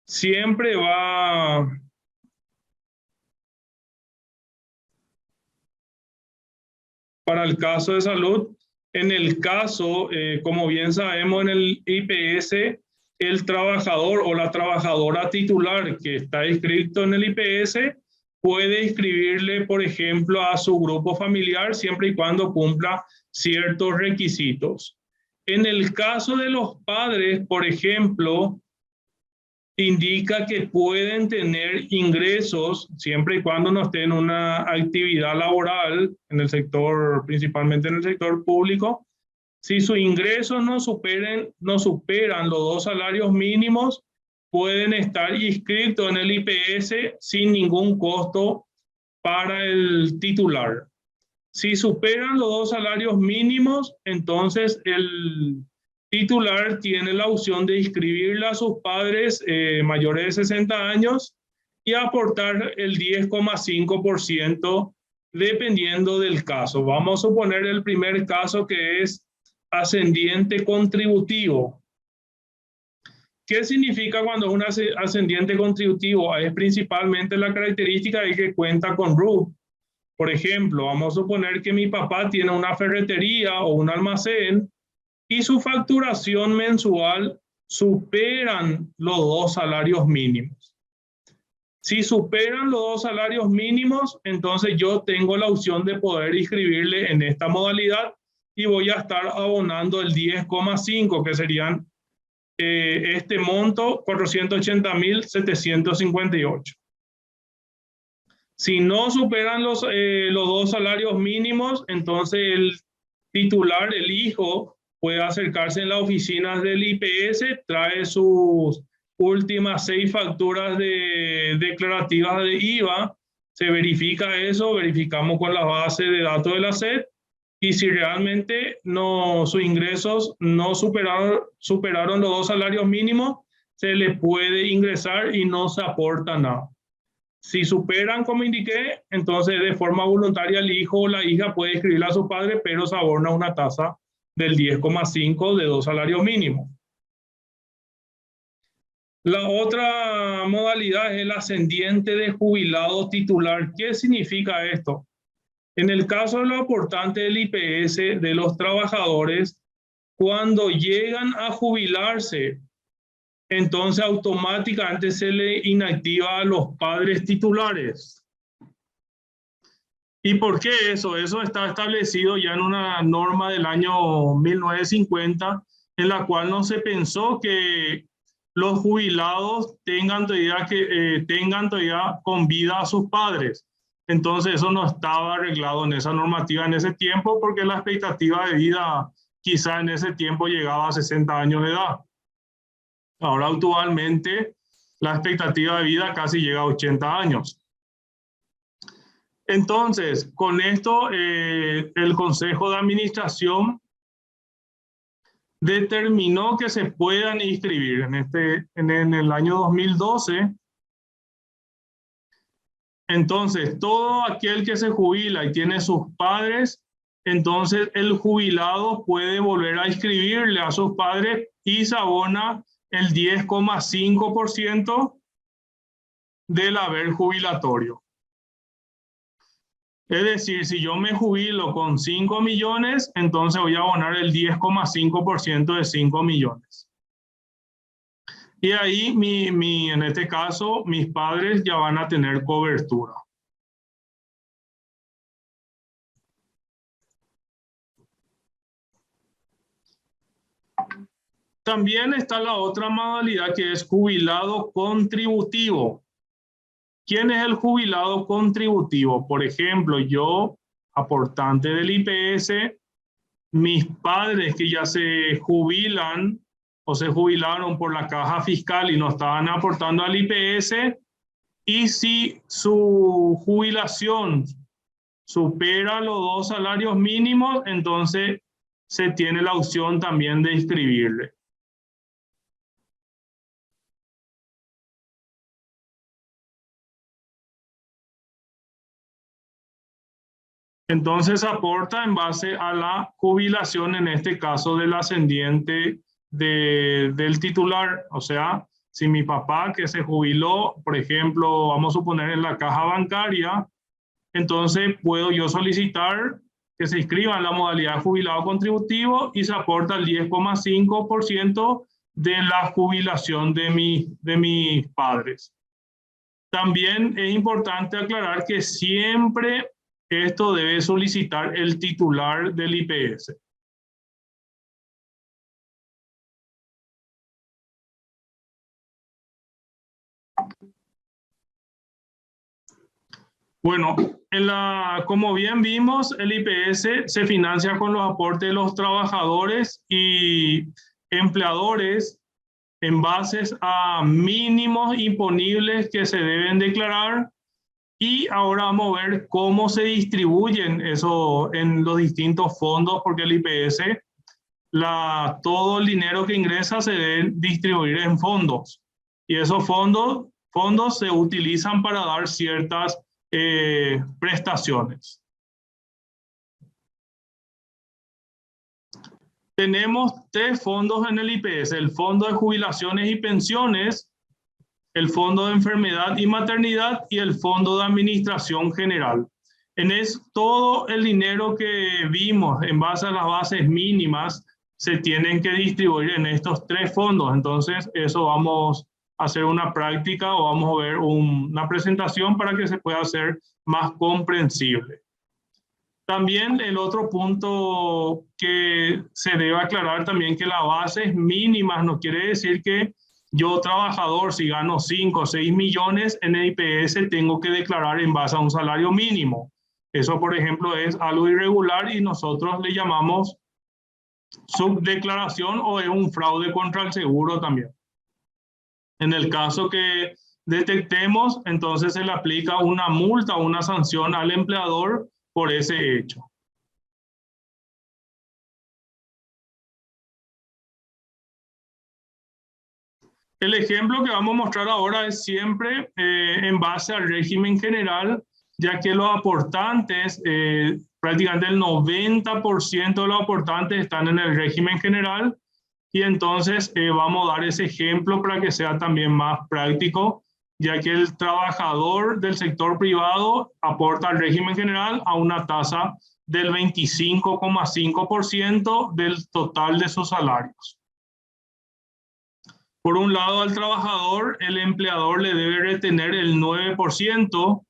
Siempre va para el caso de salud, En el caso, como bien sabemos, en el IPS, el trabajador o la trabajadora titular que está inscrito en el IPS puede inscribirle, por ejemplo, a su grupo familiar siempre y cuando cumpla ciertos requisitos. En el caso de los padres, por ejemplo, indica que pueden tener ingresos siempre y cuando no estén en una actividad laboral en el sector, principalmente en el sector público. Si sus ingresos no superan los 2 salarios mínimos, pueden estar inscritos en el IPS sin ningún costo para el titular. Si superan los 2 salarios mínimos, entonces el titular tiene la opción de inscribirle a sus padres mayores de 60 años y aportar el 10,5% dependiendo del caso. Vamos a suponer el primer caso, que es ascendiente contributivo. ¿Qué significa cuando es un ascendiente contributivo? Es principalmente la característica de que cuenta con RUT. Por ejemplo, vamos a suponer que mi papá tiene una ferretería o un almacén y su facturación mensual superan los 2 salarios mínimos. Si superan los 2 salarios mínimos, entonces yo tengo la opción de poder inscribirle en esta modalidad y voy a estar abonando el 10,5, que serían este monto, 480.758. Si no superan los 2 salarios mínimos, entonces el titular, el hijo, puede acercarse en las oficinas del IPS, trae sus últimas 6 facturas declarativas de IVA, se verifica eso, verificamos con la base de datos de la SED, y si realmente sus ingresos no superaron los 2 salarios mínimos, se le puede ingresar y no se aporta nada. Si superan, como indiqué, entonces de forma voluntaria el hijo o la hija puede inscribirle a su padre, pero se abona una tasa del 10,5 de 2 salarios mínimos. La otra modalidad es el ascendiente de jubilado titular. ¿Qué significa esto? En el caso de los aportantes del IPS, de los trabajadores, cuando llegan a jubilarse, entonces automáticamente se le inactiva a los padres titulares. ¿Y por qué eso? Eso está establecido ya en una norma del año 1950, en la cual no se pensó que los jubilados tengan todavía con vida a sus padres. Entonces eso no estaba arreglado en esa normativa en ese tiempo, porque la expectativa de vida quizá en ese tiempo llegaba a 60 años de edad. Ahora actualmente la expectativa de vida casi llega a 80 años. Entonces, con esto el Consejo de Administración determinó que se puedan inscribir en el año 2012. Entonces, todo aquel que se jubila y tiene sus padres, entonces el jubilado puede volver a inscribirle a sus padres y se abona el 10,5% del haber jubilatorio. Es decir, si yo me jubilo con 5 millones, entonces voy a abonar el 10,5% de 5 millones. Y ahí, en este caso, mis padres ya van a tener cobertura. También está la otra modalidad, que es jubilado contributivo. ¿Quién es el jubilado contributivo? Por ejemplo, yo, aportante del IPS, mis padres que ya se jubilan o se jubilaron por la caja fiscal y no estaban aportando al IPS, y si su jubilación supera los 2 salarios mínimos, entonces se tiene la opción también de inscribirle. Entonces aporta en base a la jubilación, en este caso del ascendiente del titular. O sea, si mi papá que se jubiló, por ejemplo, vamos a suponer en la caja bancaria, entonces puedo yo solicitar que se inscriba en la modalidad jubilado contributivo y se aporta el 10,5% de la jubilación de mis padres. También es importante aclarar que siempre esto debe solicitar el titular del IPS. Bueno, como bien vimos, el IPS se financia con los aportes de los trabajadores y empleadores en base a mínimos imponibles que se deben declarar. Y ahora vamos a ver cómo se distribuyen eso en los distintos fondos, porque el IPS, todo el dinero que ingresa se debe distribuir en fondos. Y esos fondos se utilizan para dar ciertas prestaciones. Tenemos 3 fondos en el IPS: el Fondo de Jubilaciones y Pensiones, el Fondo de Enfermedad y Maternidad y el Fondo de Administración General. Todo el dinero que vimos en base a las bases mínimas se tienen que distribuir en estos 3 fondos. Entonces, eso vamos a hacer una práctica o vamos a ver una presentación para que se pueda hacer más comprensible. También el otro punto que se debe aclarar también, que las bases mínimas no quiere decir que yo, trabajador, si gano 5 o 6 millones en el IPS, tengo que declarar en base a un salario mínimo. Eso, por ejemplo, es algo irregular y nosotros le llamamos subdeclaración o es un fraude contra el seguro también. En el caso que detectemos, entonces se le aplica una multa o una sanción al empleador por ese hecho. El ejemplo que vamos a mostrar ahora es siempre en base al régimen general, ya que los aportantes, prácticamente el 90% de los aportantes están en el régimen general, y entonces vamos a dar ese ejemplo para que sea también más práctico, ya que el trabajador del sector privado aporta al régimen general a una tasa del 25,5% del total de sus salarios. Por un lado, al trabajador, el empleador le debe retener el 9%,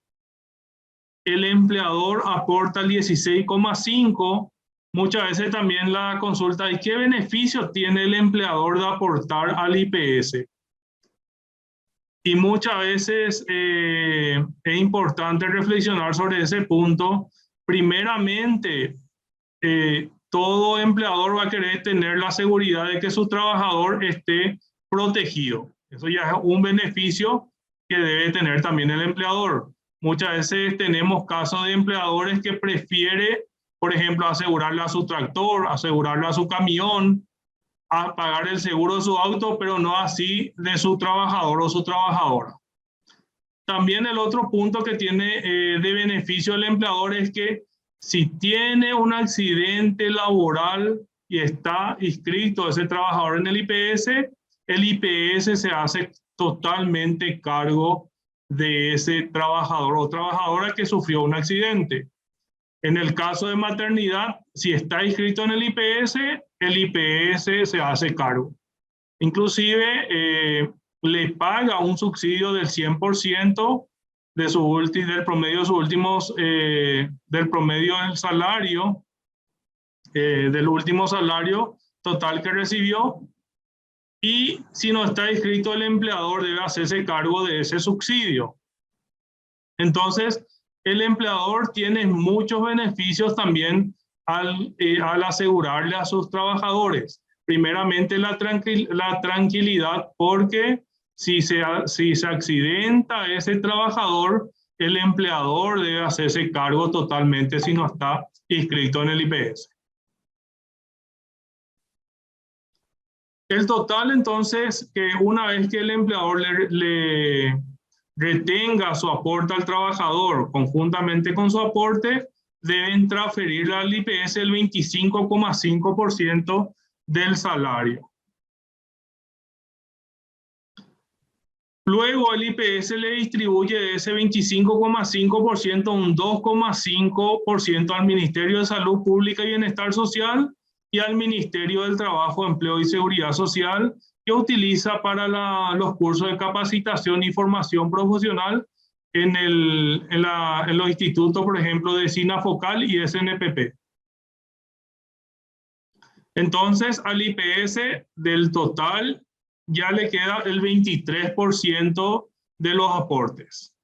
el empleador aporta el 16,5%. Muchas veces también la consulta es: ¿qué beneficio tiene el empleador de aportar al IPS? Y muchas veces es importante reflexionar sobre ese punto. Primeramente, todo empleador va a querer tener la seguridad de que su trabajador esté protegido. Eso ya es un beneficio que debe tener también el empleador. Muchas veces tenemos casos de empleadores que prefieren, por ejemplo, asegurarle a su tractor, asegurarle a su camión, a pagar el seguro de su auto, pero no así de su trabajador o su trabajadora. También el otro punto que tiene de beneficio el empleador es que si tiene un accidente laboral y está inscrito ese trabajador en el IPS se hace totalmente cargo de ese trabajador o trabajadora que sufrió un accidente. En el caso de maternidad, si está inscrito en el IPS se hace cargo. Inclusive le paga un subsidio del 100% del promedio de sus últimos, del promedio del salario, del último salario total que recibió. Y si no está inscrito, el empleador debe hacerse cargo de ese subsidio. Entonces, el empleador tiene muchos beneficios también al asegurarle a sus trabajadores. Primeramente, la tranquilidad, porque si se accidenta ese trabajador, el empleador debe hacerse cargo totalmente si no está inscrito en el IPS. El total, entonces, que una vez que el empleador le retenga su aporte al trabajador conjuntamente con su aporte, deben transferirle al IPS el 25,5% del salario. Luego el IPS le distribuye de ese 25,5% un 2,5% al Ministerio de Salud Pública y Bienestar Social y al Ministerio del Trabajo, Empleo y Seguridad Social, que utiliza para los cursos de capacitación y formación profesional en los institutos, por ejemplo, de SINAFOCAL y SNPP. Entonces, al IPS del total ya le queda el 23% de los aportes.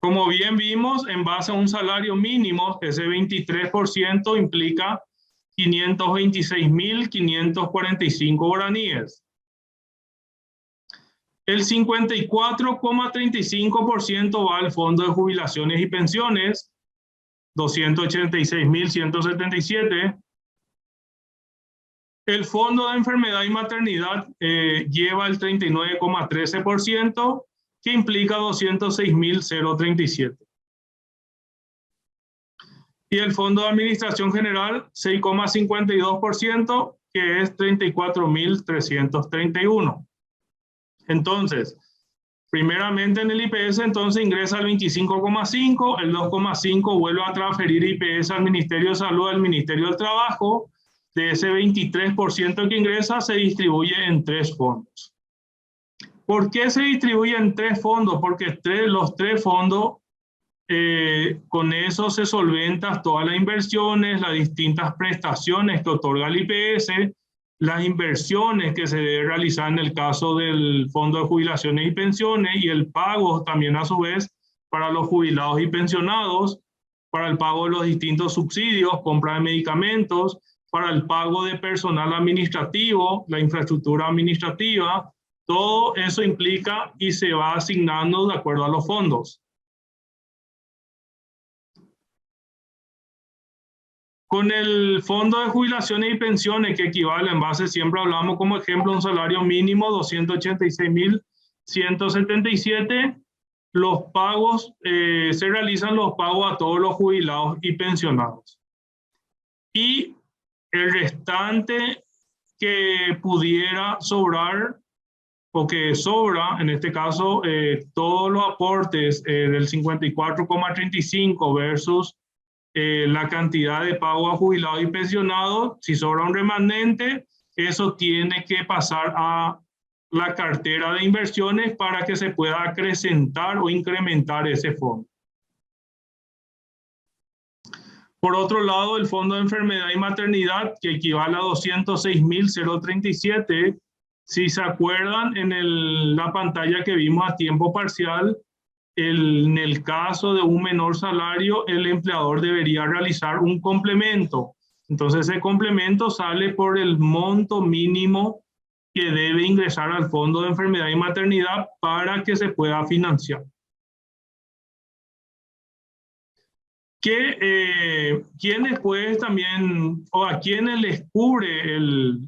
Como bien vimos, en base a un salario mínimo, ese 23% implica 526.545 guaraníes. El 54,35% va al Fondo de Jubilaciones y Pensiones, 286.177. El Fondo de Enfermedad y Maternidad lleva el 39,13%, que implica 206.037. Y el Fondo de Administración General, 6,52%, que es 34.331. Entonces, primeramente en el IPS, entonces ingresa el 25,5%, el 2,5% vuelve a transferir IPS al Ministerio de Salud, al Ministerio del Trabajo. De ese 23% que ingresa, se distribuye en 3 fondos. ¿Por qué se distribuye en 3 fondos? Porque los 3 fondos, con eso se solventan todas las inversiones, las distintas prestaciones que otorga el IPS, las inversiones que se debe realizar en el caso del Fondo de Jubilaciones y Pensiones y el pago también a su vez para los jubilados y pensionados, para el pago de los distintos subsidios, compra de medicamentos, para el pago de personal administrativo, la infraestructura administrativa. Todo eso implica y se va asignando de acuerdo a los fondos. Con el Fondo de Jubilaciones y Pensiones, que equivale, en base, siempre hablamos como ejemplo, un salario mínimo, 286.177, los pagos, se realizan los pagos a todos los jubilados y pensionados. Y el restante que pudiera sobrar, o que sobra, en este caso, todos los aportes del 54,35 versus la cantidad de pago a jubilados y pensionados, si sobra un remanente, eso tiene que pasar a la cartera de inversiones para que se pueda acrecentar o incrementar ese fondo. Por otro lado, el Fondo de Enfermedad y Maternidad, que equivale a 206.037, si se acuerdan en la pantalla que vimos a tiempo parcial, en el caso de un menor salario, el empleador debería realizar un complemento. Entonces, ese complemento sale por el monto mínimo que debe ingresar al Fondo de Enfermedad y Maternidad para que se pueda financiar. ¿Quiénes pues también, o a quiénes les cubre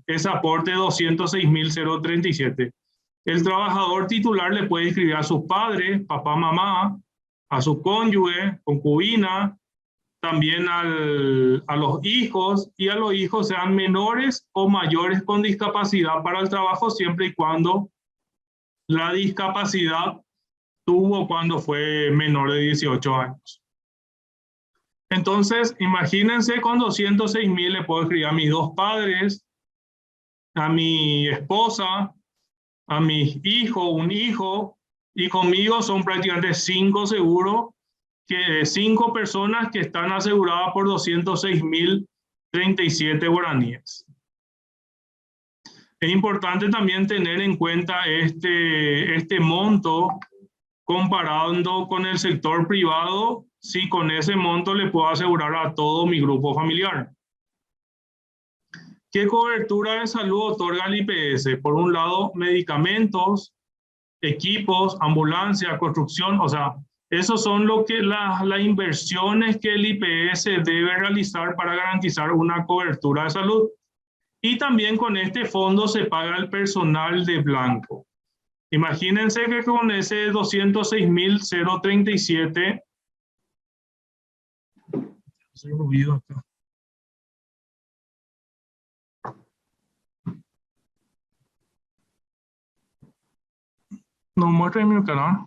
ese aporte de 206.037? El trabajador titular le puede inscribir a sus padres, papá, mamá, a su cónyuge, concubina, también a los hijos, y a los hijos sean menores o mayores con discapacidad para el trabajo, siempre y cuando la discapacidad tuvo cuando fue menor de 18 años. Entonces, imagínense, con 206.000 le puedo escribir a mis 2 padres, a mi esposa, a mis hijos, un hijo, y conmigo son prácticamente 5 seguros, 5 personas que están aseguradas por 206.037 guaraníes. Es importante también tener en cuenta este monto comparando con el sector privado, si con ese monto le puedo asegurar a todo mi grupo familiar. ¿Qué cobertura de salud otorga el IPS? Por un lado, medicamentos, equipos, ambulancia, construcción, o sea, esos son las inversiones que el IPS debe realizar para garantizar una cobertura de salud. Y también con este fondo se paga el personal de blanco. Imagínense que con ese 206.037, hace ruido acá. No muestra en mi canal.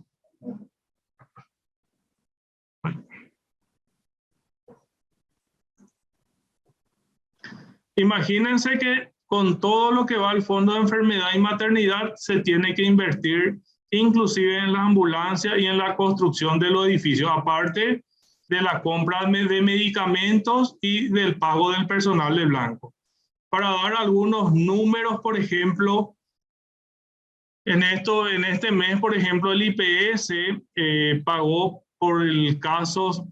Imagínense que con todo lo que va al fondo de enfermedad y maternidad se tiene que invertir inclusive en la ambulancia y en la construcción de los edificios, aparte de la compra de medicamentos y del pago del personal de blanco. Para dar algunos números, por ejemplo, en este mes, por ejemplo, el IPS pagó por casos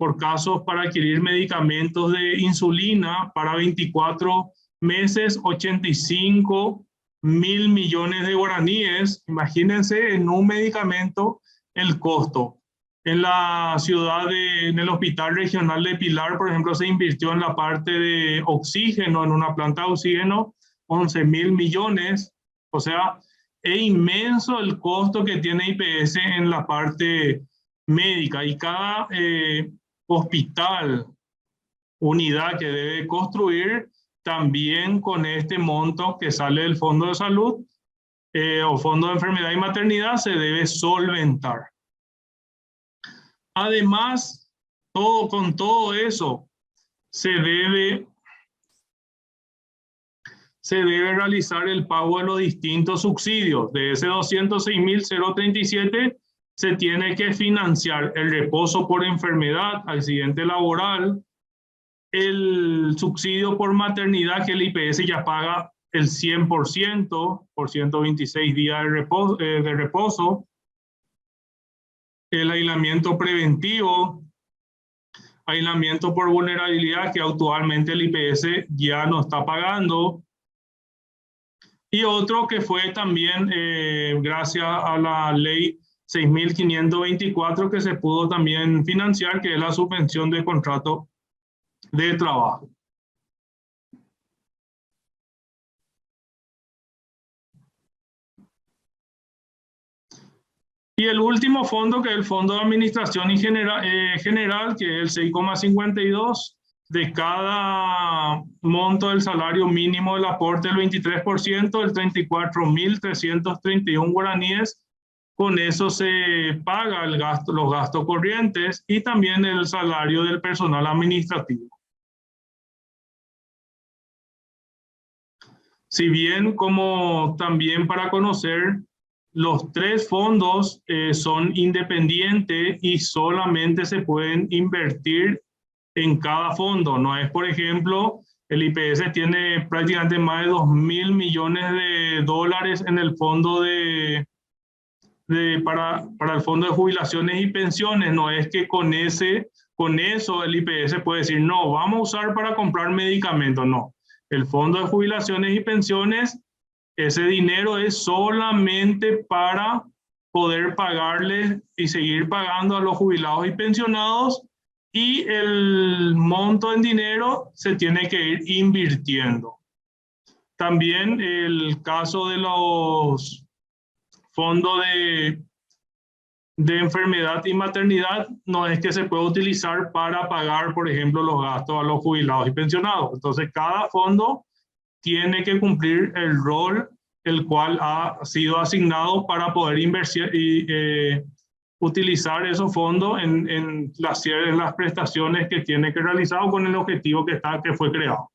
para adquirir medicamentos de insulina para 24 meses, 85.000 millones de guaraníes. Imagínense en un medicamento el costo. En en el Hospital Regional de Pilar, por ejemplo, se invirtió en la parte de oxígeno, en una planta de oxígeno, 11.000 millones. O sea, es inmenso el costo que tiene IPS en la parte médica, y cada hospital, unidad que debe construir, también con este monto que sale del Fondo de Salud o Fondo de Enfermedad y Maternidad, se debe solventar. Además, con todo eso, se debe realizar el pago de los distintos subsidios. De ese 206.037 se tiene que financiar el reposo por enfermedad, accidente laboral, el subsidio por maternidad, que el IPS ya paga el 100% por 126 días de reposo, el aislamiento preventivo, aislamiento por vulnerabilidad, que actualmente el IPS ya no está pagando, y otro que fue también gracias a la ley 6.524 que se pudo también financiar, que es la subvención de contrato de trabajo. Y el último fondo, que es el Fondo de Administración y General, que es el 6,52 de cada monto del salario mínimo del aporte, el 23%, el 34.331 guaraníes. Con eso se paga los gastos corrientes y también el salario del personal administrativo. Si bien, como también para conocer, los tres fondos son independientes y solamente se pueden invertir en cada fondo. No es, por ejemplo, el IPS tiene prácticamente más de 2.000 millones de dólares en el fondo para el fondo de jubilaciones y pensiones. No es que con eso el IPS puede decir, no, vamos a usar para comprar medicamentos. No, el fondo de jubilaciones y pensiones, ese dinero es solamente para poder pagarles y seguir pagando a los jubilados y pensionados, y el monto en dinero se tiene que ir invirtiendo. También el caso de los fondos de enfermedad y maternidad no es que se pueda utilizar para pagar, por ejemplo, los gastos a los jubilados y pensionados. Entonces, cada fondo tiene que cumplir el rol el cual ha sido asignado para poder invertir y utilizar esos fondos en las prestaciones que tiene que realizar con el objetivo que fue creado.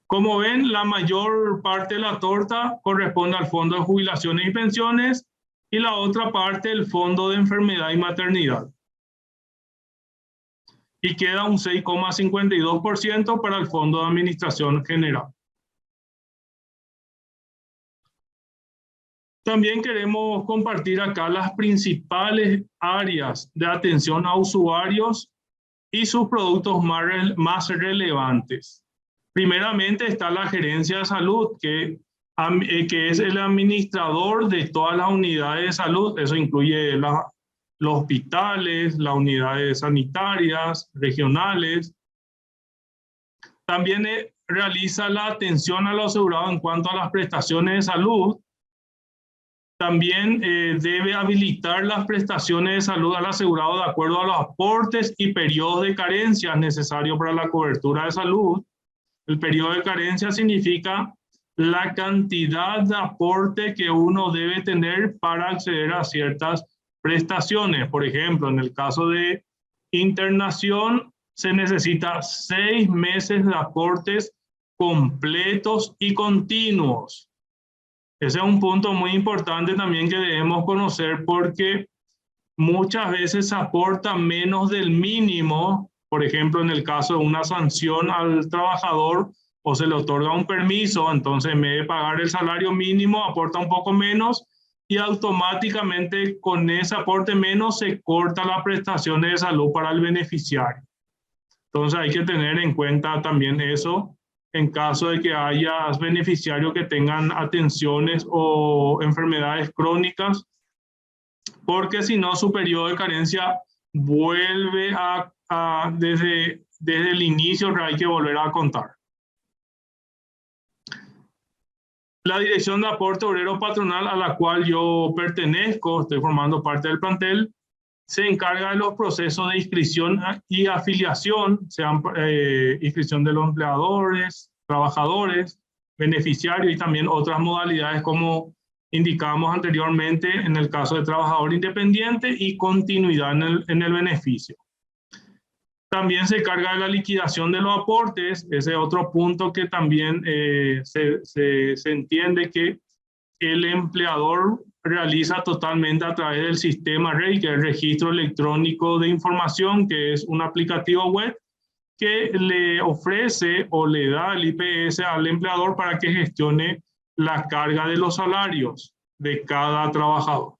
Como ven, la mayor parte de la torta corresponde al Fondo de Jubilaciones y Pensiones, y la otra parte el Fondo de Enfermedad y Maternidad. Y queda un 6,52% para el Fondo de Administración General. También queremos compartir acá las principales áreas de atención a usuarios y sus productos más relevantes. Primeramente está la gerencia de salud, que es el administrador de todas las unidades de salud. Eso incluye los hospitales, las unidades sanitarias, regionales. También realiza la atención a los asegurados en cuanto a las prestaciones de salud. También debe habilitar las prestaciones de salud al asegurado de acuerdo a los aportes y periodos de carencia necesarios para la cobertura de salud. El periodo de carencia significa la cantidad de aporte que uno debe tener para acceder a ciertas prestaciones. Por ejemplo, en el caso de internación, se necesita 6 meses de aportes completos y continuos. Ese es un punto muy importante también que debemos conocer, porque muchas veces se aporta menos del mínimo. Por ejemplo, en el caso de una sanción al trabajador o se le otorga un permiso, entonces en vez de pagar el salario mínimo aporta un poco menos y automáticamente con ese aporte menos se corta la prestación de salud para el beneficiario. Entonces hay que tener en cuenta también eso en caso de que haya beneficiarios que tengan atenciones o enfermedades crónicas, porque si no su periodo de carencia vuelve desde el inicio, hay que volver a contar. La Dirección de Aporte Obrero Patronal, a la cual yo pertenezco, estoy formando parte del plantel, se encarga de los procesos de inscripción y afiliación, sean inscripción de los empleadores, trabajadores, beneficiarios y también otras modalidades como indicábamos anteriormente en el caso de trabajador independiente y continuidad en el beneficio. También se encarga de la liquidación de los aportes. Ese es otro punto que también se entiende que el empleador realiza totalmente a través del sistema REI, que es el Registro Electrónico de Información, que es un aplicativo web que le ofrece o le da el IPS al empleador para que gestione la carga de los salarios de cada trabajador.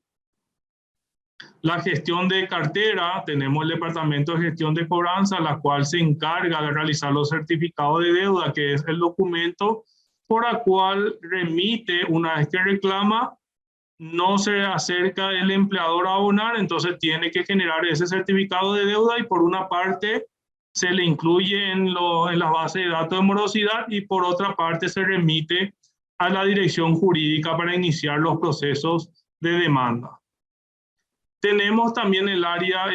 La gestión de cartera, tenemos el Departamento de Gestión de Cobranza, la cual se encarga de realizar los certificados de deuda, que es el documento por el cual remite una vez que reclama, no se acerca el empleador a abonar, entonces tiene que generar ese certificado de deuda y por una parte se le incluye en la base de datos de morosidad y por otra parte se remite a la dirección jurídica para iniciar los procesos de demanda. Tenemos también el área,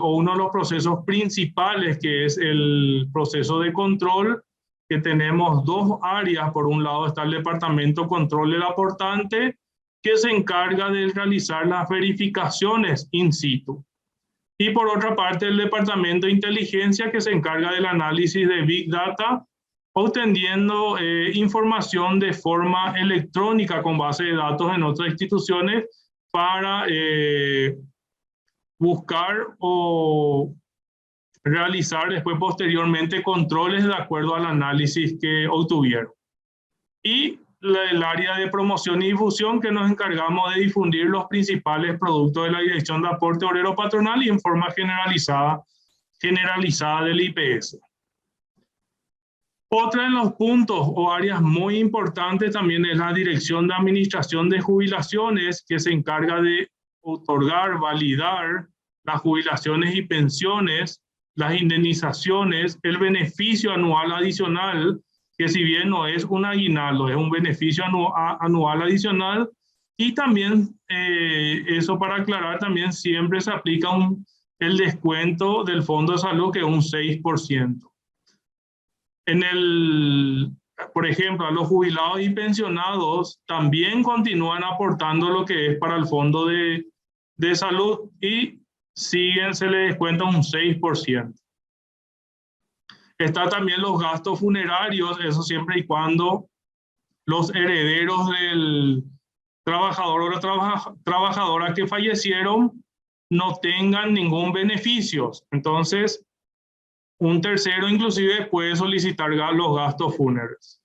o uno de los procesos principales, que es el proceso de control, que tenemos dos áreas. Por un lado está el Departamento Control del Aportante, que se encarga de realizar las verificaciones in situ. Y por otra parte el Departamento de Inteligencia, que se encarga del análisis de Big Data, obteniendo información de forma electrónica con base de datos en otras instituciones para buscar o realizar después posteriormente controles de acuerdo al análisis que obtuvieron. Y el área de promoción y difusión, que nos encargamos de difundir los principales productos de la Dirección de Aporte Obrero Patronal y en forma generalizada del IPS. Otra de los puntos o áreas muy importantes también es la Dirección de Administración de Jubilaciones, que se encarga de otorgar, validar las jubilaciones y pensiones, las indemnizaciones, el beneficio anual adicional, que si bien no es un aguinaldo, es un beneficio anual adicional, y también, eso para aclarar, también siempre se aplica el descuento del Fondo de Salud, que es un 6%. Por ejemplo, a los jubilados y pensionados también continúan aportando lo que es para el Fondo de Salud y se le descuenta un 6%. Está también los gastos funerarios, eso siempre y cuando los herederos del trabajador o la trabajadora que fallecieron no tengan ningún beneficio. Entonces, un tercero inclusive puede solicitar los gastos fúnebres.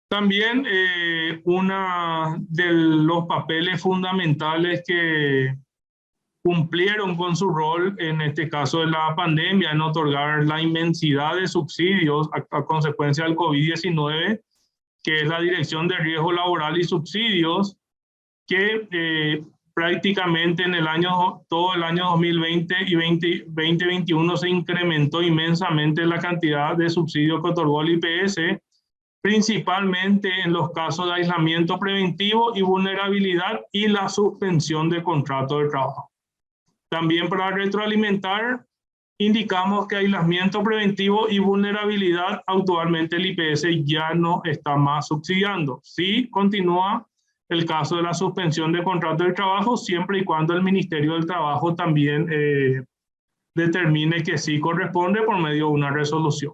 También uno de los papeles fundamentales que cumplieron con su rol, en este caso de la pandemia, en otorgar la inmensidad de subsidios a consecuencia del COVID-19, que es la Dirección de Riesgo Laboral y Subsidios, que prácticamente en todo el año 2020 y 2021 se incrementó inmensamente la cantidad de subsidios que otorgó el IPS, principalmente en los casos de aislamiento preventivo y vulnerabilidad y la suspensión de contrato de trabajo. También para retroalimentar indicamos que aislamiento preventivo y vulnerabilidad, actualmente el IPS ya no está más subsidiando. Sí continúa el caso de la suspensión de contrato de trabajo, siempre y cuando el Ministerio del Trabajo también determine que sí corresponde por medio de una resolución.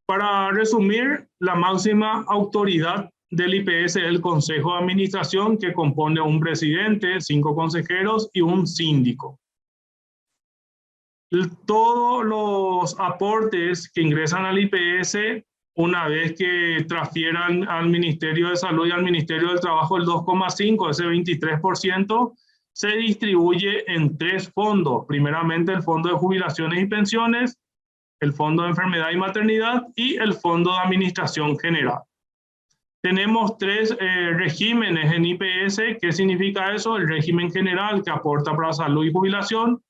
Para resumir, la máxima autoridad del IPS es el Consejo de Administración, que compone un presidente, 5 consejeros y un síndico. Todos los aportes que ingresan al IPS, una vez que transfieran al Ministerio de Salud y al Ministerio del Trabajo el 2,5%, ese 23%, se distribuye en 3 fondos. Primeramente el Fondo de Jubilaciones y Pensiones, el Fondo de Enfermedad y Maternidad y el Fondo de Administración General. Tenemos 3 regímenes en IPS. ¿Qué significa eso? El régimen general, que aporta para salud y jubilación.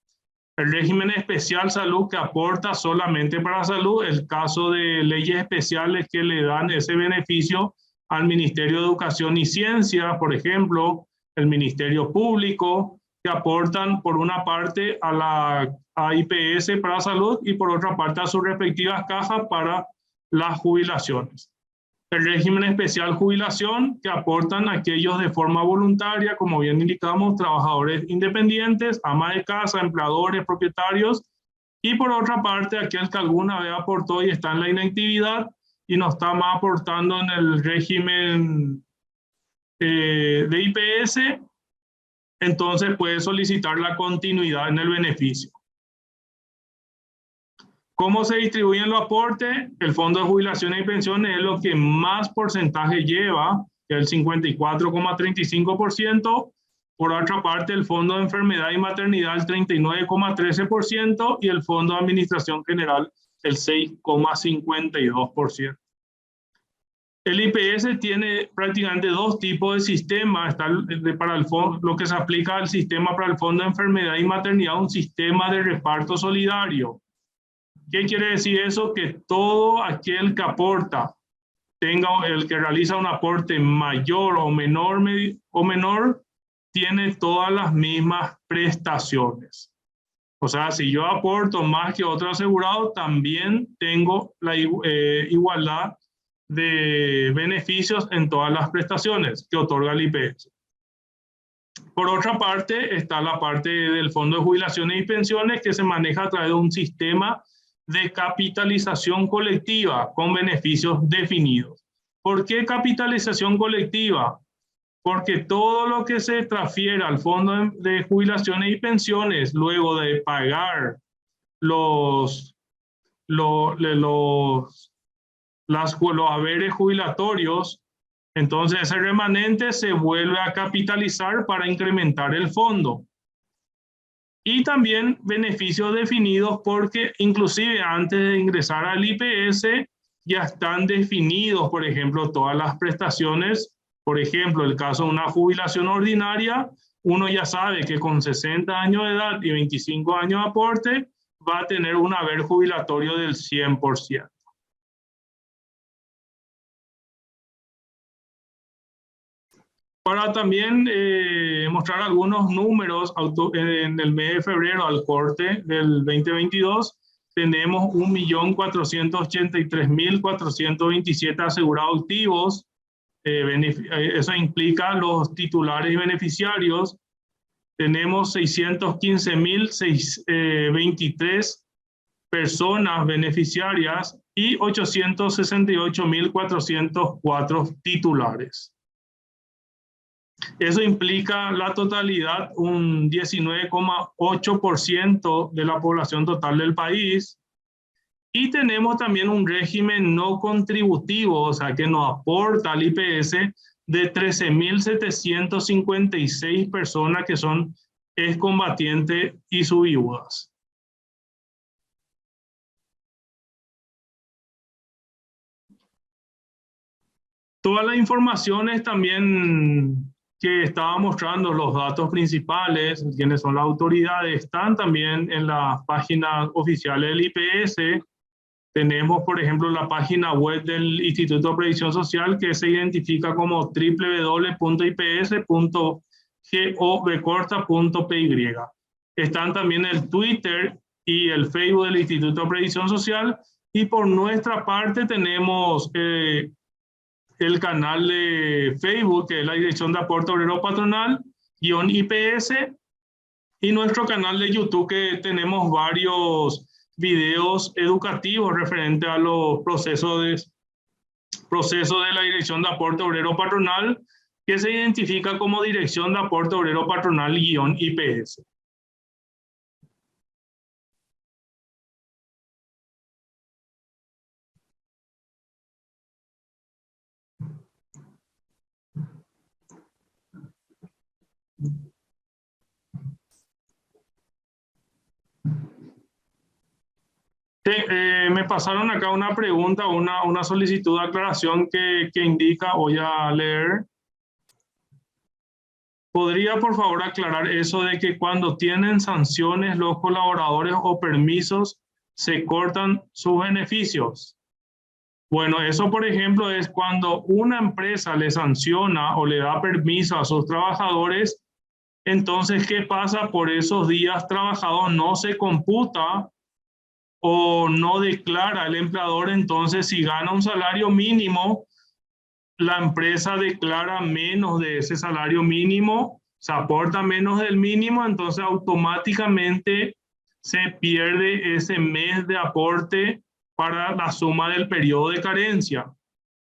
El régimen especial salud, que aporta solamente para salud. El caso de leyes especiales que le dan ese beneficio al Ministerio de Educación y Ciencia, por ejemplo, el Ministerio Público, que aportan por una parte a IPS para salud y por otra parte a sus respectivas cajas para las jubilaciones. El régimen especial jubilación, que aportan aquellos de forma voluntaria, como bien indicamos, trabajadores independientes, amas de casa, empleadores, propietarios, y por otra parte aquel que alguna vez aportó y está en la inactividad y no está más aportando en el régimen de IPS, entonces puede solicitar la continuidad en el beneficio. ¿Cómo se distribuyen los aportes? El Fondo de Jubilaciones y Pensiones es lo que más porcentaje lleva, que es el 54,35%. Por otra parte, el Fondo de Enfermedad y Maternidad el 39,13% y el Fondo de Administración General el 6,52%. El IPS tiene prácticamente 2 tipos de sistemas. Está para el fondo, lo que se aplica al sistema para el Fondo de Enfermedad y Maternidad, un sistema de reparto solidario. ¿Qué quiere decir eso? Que todo aquel que aporta, el que realiza un aporte mayor o menor, tiene todas las mismas prestaciones. O sea, si yo aporto más que otro asegurado, también tengo la igualdad de beneficios en todas las prestaciones que otorga el IPS. Por otra parte, está la parte del Fondo de Jubilaciones y Pensiones, que se maneja a través de un sistema de capitalización colectiva con beneficios definidos. ¿Por qué capitalización colectiva? Porque todo lo que se transfiere al Fondo de Jubilaciones y Pensiones, luego de pagar los haberes jubilatorios, entonces ese remanente se vuelve a capitalizar para incrementar el fondo. Y también beneficios definidos, porque inclusive antes de ingresar al IPS ya están definidos, por ejemplo, todas las prestaciones. Por ejemplo, el caso de una jubilación ordinaria, uno ya sabe que con 60 años de edad y 25 años de aporte va a tener un haber jubilatorio del 100%. Para también mostrar algunos números, en el mes de febrero al corte del 2022, tenemos 1.483.427 asegurados activos. Eso implica los titulares y beneficiarios. Tenemos 615.023 personas beneficiarias y 868.404 titulares. Eso implica la totalidad, un 19,8% de la población total del país. Y tenemos también un régimen no contributivo, o sea, que nos aporta al IPS, de 13.756 personas que son excombatientes y subviudas. Todas las informaciones también que estaba mostrando, los datos principales, quiénes son las autoridades, están también en las páginas oficiales del IPS. Tenemos, por ejemplo, la página web del Instituto de Previsión Social, que se identifica como www.ips.gov.es. govcorta.py. Están también el Twitter y el Facebook del Instituto de Previsión Social. Y por nuestra parte tenemos el canal de Facebook, que es la Dirección de Aporte Obrero Patronal, IPS, y nuestro canal de YouTube, que tenemos varios videos educativos referentes a los procesos de la Dirección de Aporte Obrero Patronal, que se identifica como Dirección de Aporte Obrero Patronal-IPS. Me pasaron acá una pregunta, una solicitud de aclaración que indica, voy a leer. ¿Podría por favor aclarar eso de que cuando tienen sanciones los colaboradores o permisos se cortan sus beneficios? Bueno, eso por ejemplo es cuando una empresa le sanciona o le da permiso a sus trabajadores, entonces ¿qué pasa? Por esos días trabajados no se computa o no declara el empleador. Entonces si gana un salario mínimo, la empresa declara menos de ese salario mínimo, se aporta menos del mínimo, entonces automáticamente se pierde ese mes de aporte para la suma del periodo de carencia.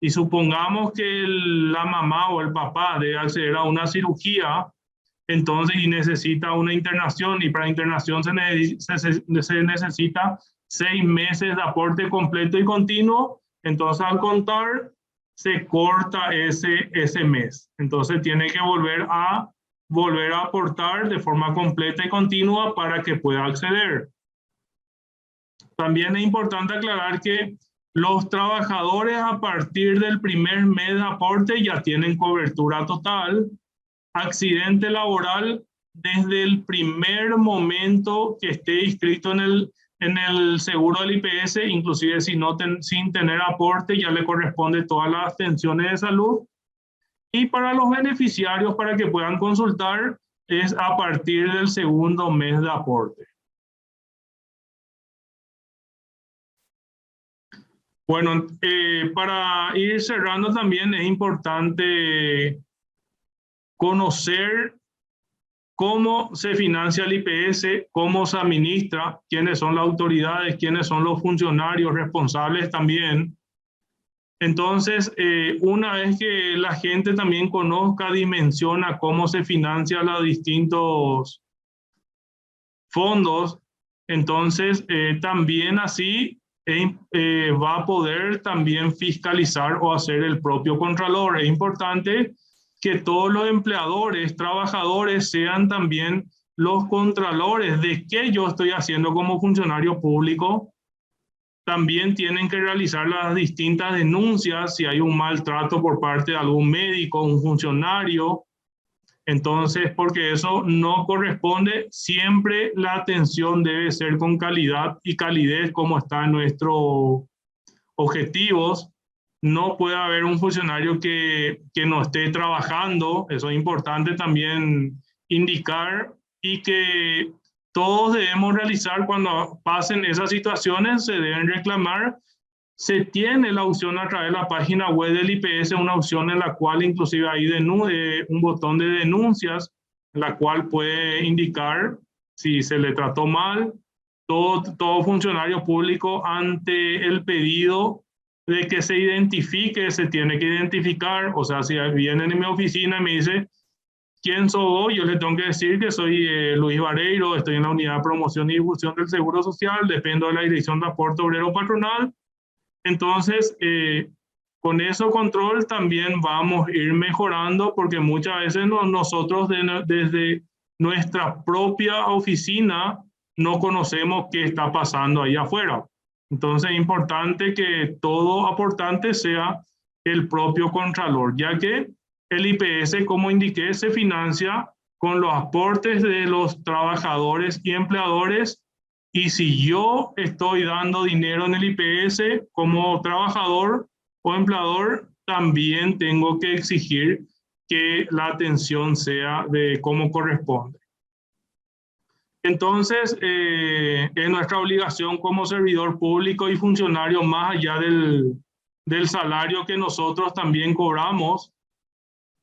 Y supongamos que la mamá o el papá debe acceder a una cirugía, entonces y necesita una internación, y para internación se necesita 6 meses de aporte completo y continuo, entonces al contar se corta ese mes. Entonces tiene que volver a aportar de forma completa y continua para que pueda acceder. También es importante aclarar que los trabajadores a partir del primer mes de aporte ya tienen cobertura total. Accidente laboral, desde el primer momento que esté inscrito en el seguro del IPS, inclusive sin tener aporte, ya le corresponde todas las atenciones de salud. Y para los beneficiarios, para que puedan consultar, es a partir del segundo mes de aporte. Bueno, para ir cerrando también es importante conocer cómo se financia el IPS, cómo se administra, quiénes son las autoridades, quiénes son los funcionarios responsables también. Entonces, una vez que la gente también conozca, dimensiona cómo se financian los distintos fondos, entonces también así va a poder también fiscalizar o hacer el propio contralor. Es importante que todos los empleadores, trabajadores sean también los contralores de qué yo estoy haciendo como funcionario público. También tienen que realizar las distintas denuncias si hay un maltrato por parte de algún médico, un funcionario. Entonces, porque eso no corresponde, siempre la atención debe ser con calidad y calidez como está en nuestros objetivos. No puede haber un funcionario que no esté trabajando, eso es importante también indicar, y que todos debemos realizar cuando pasen esas situaciones, se deben reclamar. Se tiene la opción a través de la página web del IPS, una opción en la cual inclusive hay un botón de denuncias, en la cual puede indicar si se le trató mal. Todo funcionario público ante el pedido de que se identifique, se tiene que identificar. O sea, si vienen en mi oficina y me dice quién soy, yo le tengo que decir que soy Luis Vareiro, estoy en la unidad de promoción y difusión del Seguro Social, dependo de la Dirección de Aporte Obrero Patronal. Entonces, con eso control también vamos a ir mejorando, porque muchas veces nosotros desde nuestra propia oficina no conocemos qué está pasando ahí afuera. Entonces es importante que todo aportante sea el propio contralor, ya que el IPS, como indiqué, se financia con los aportes de los trabajadores y empleadores. Y si yo estoy dando dinero en el IPS como trabajador o empleador, también tengo que exigir que la atención sea de cómo corresponde. Entonces, es nuestra obligación como servidor público y funcionario, más allá del salario que nosotros también cobramos.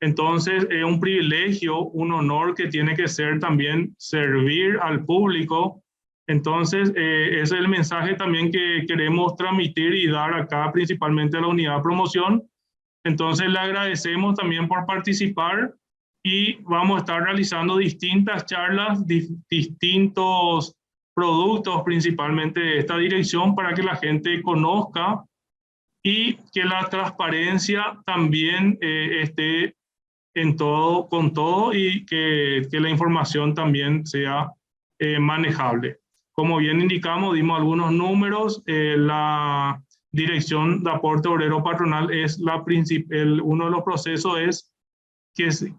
Entonces, es un privilegio, un honor que tiene que ser también servir al público. Entonces, ese es el mensaje también que queremos transmitir y dar acá, principalmente a la unidad de promoción. Entonces, le agradecemos también por participar y vamos a estar realizando distintas charlas, distintos productos, principalmente de esta dirección, para que la gente conozca y que la transparencia también esté en todo, con todo, y que la información también sea manejable. Como bien indicamos, dimos algunos números. La Dirección de Aporte Obrero Patronal es uno de los procesos es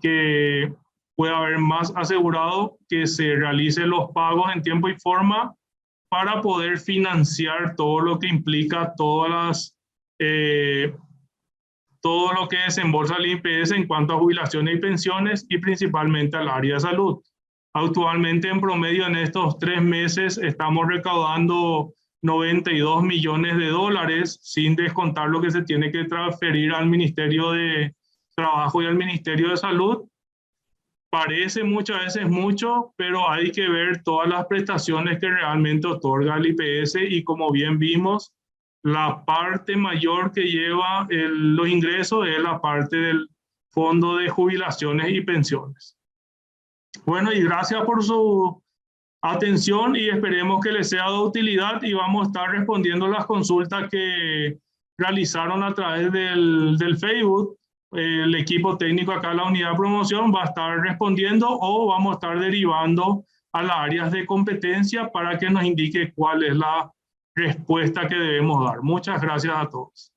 que pueda haber más asegurado, que se realicen los pagos en tiempo y forma para poder financiar todo lo que implica todo lo que desembolsa el IPS en cuanto a jubilaciones y pensiones, y principalmente al área de salud. Actualmente, en promedio, en estos 3 meses, estamos recaudando 92 millones de dólares, sin descontar lo que se tiene que transferir al Ministerio de Trabajo y al Ministerio de Salud. Parece muchas veces mucho, pero hay que ver todas las prestaciones que realmente otorga el IPS, y como bien vimos, la parte mayor que lleva los ingresos es la parte del Fondo de Jubilaciones y Pensiones. Bueno, y gracias por su atención y esperemos que les sea de utilidad, y vamos a estar respondiendo las consultas que realizaron a través del Facebook. El equipo técnico acá en la unidad de promoción va a estar respondiendo, o vamos a estar derivando a las áreas de competencia para que nos indique cuál es la respuesta que debemos dar. Muchas gracias a todos.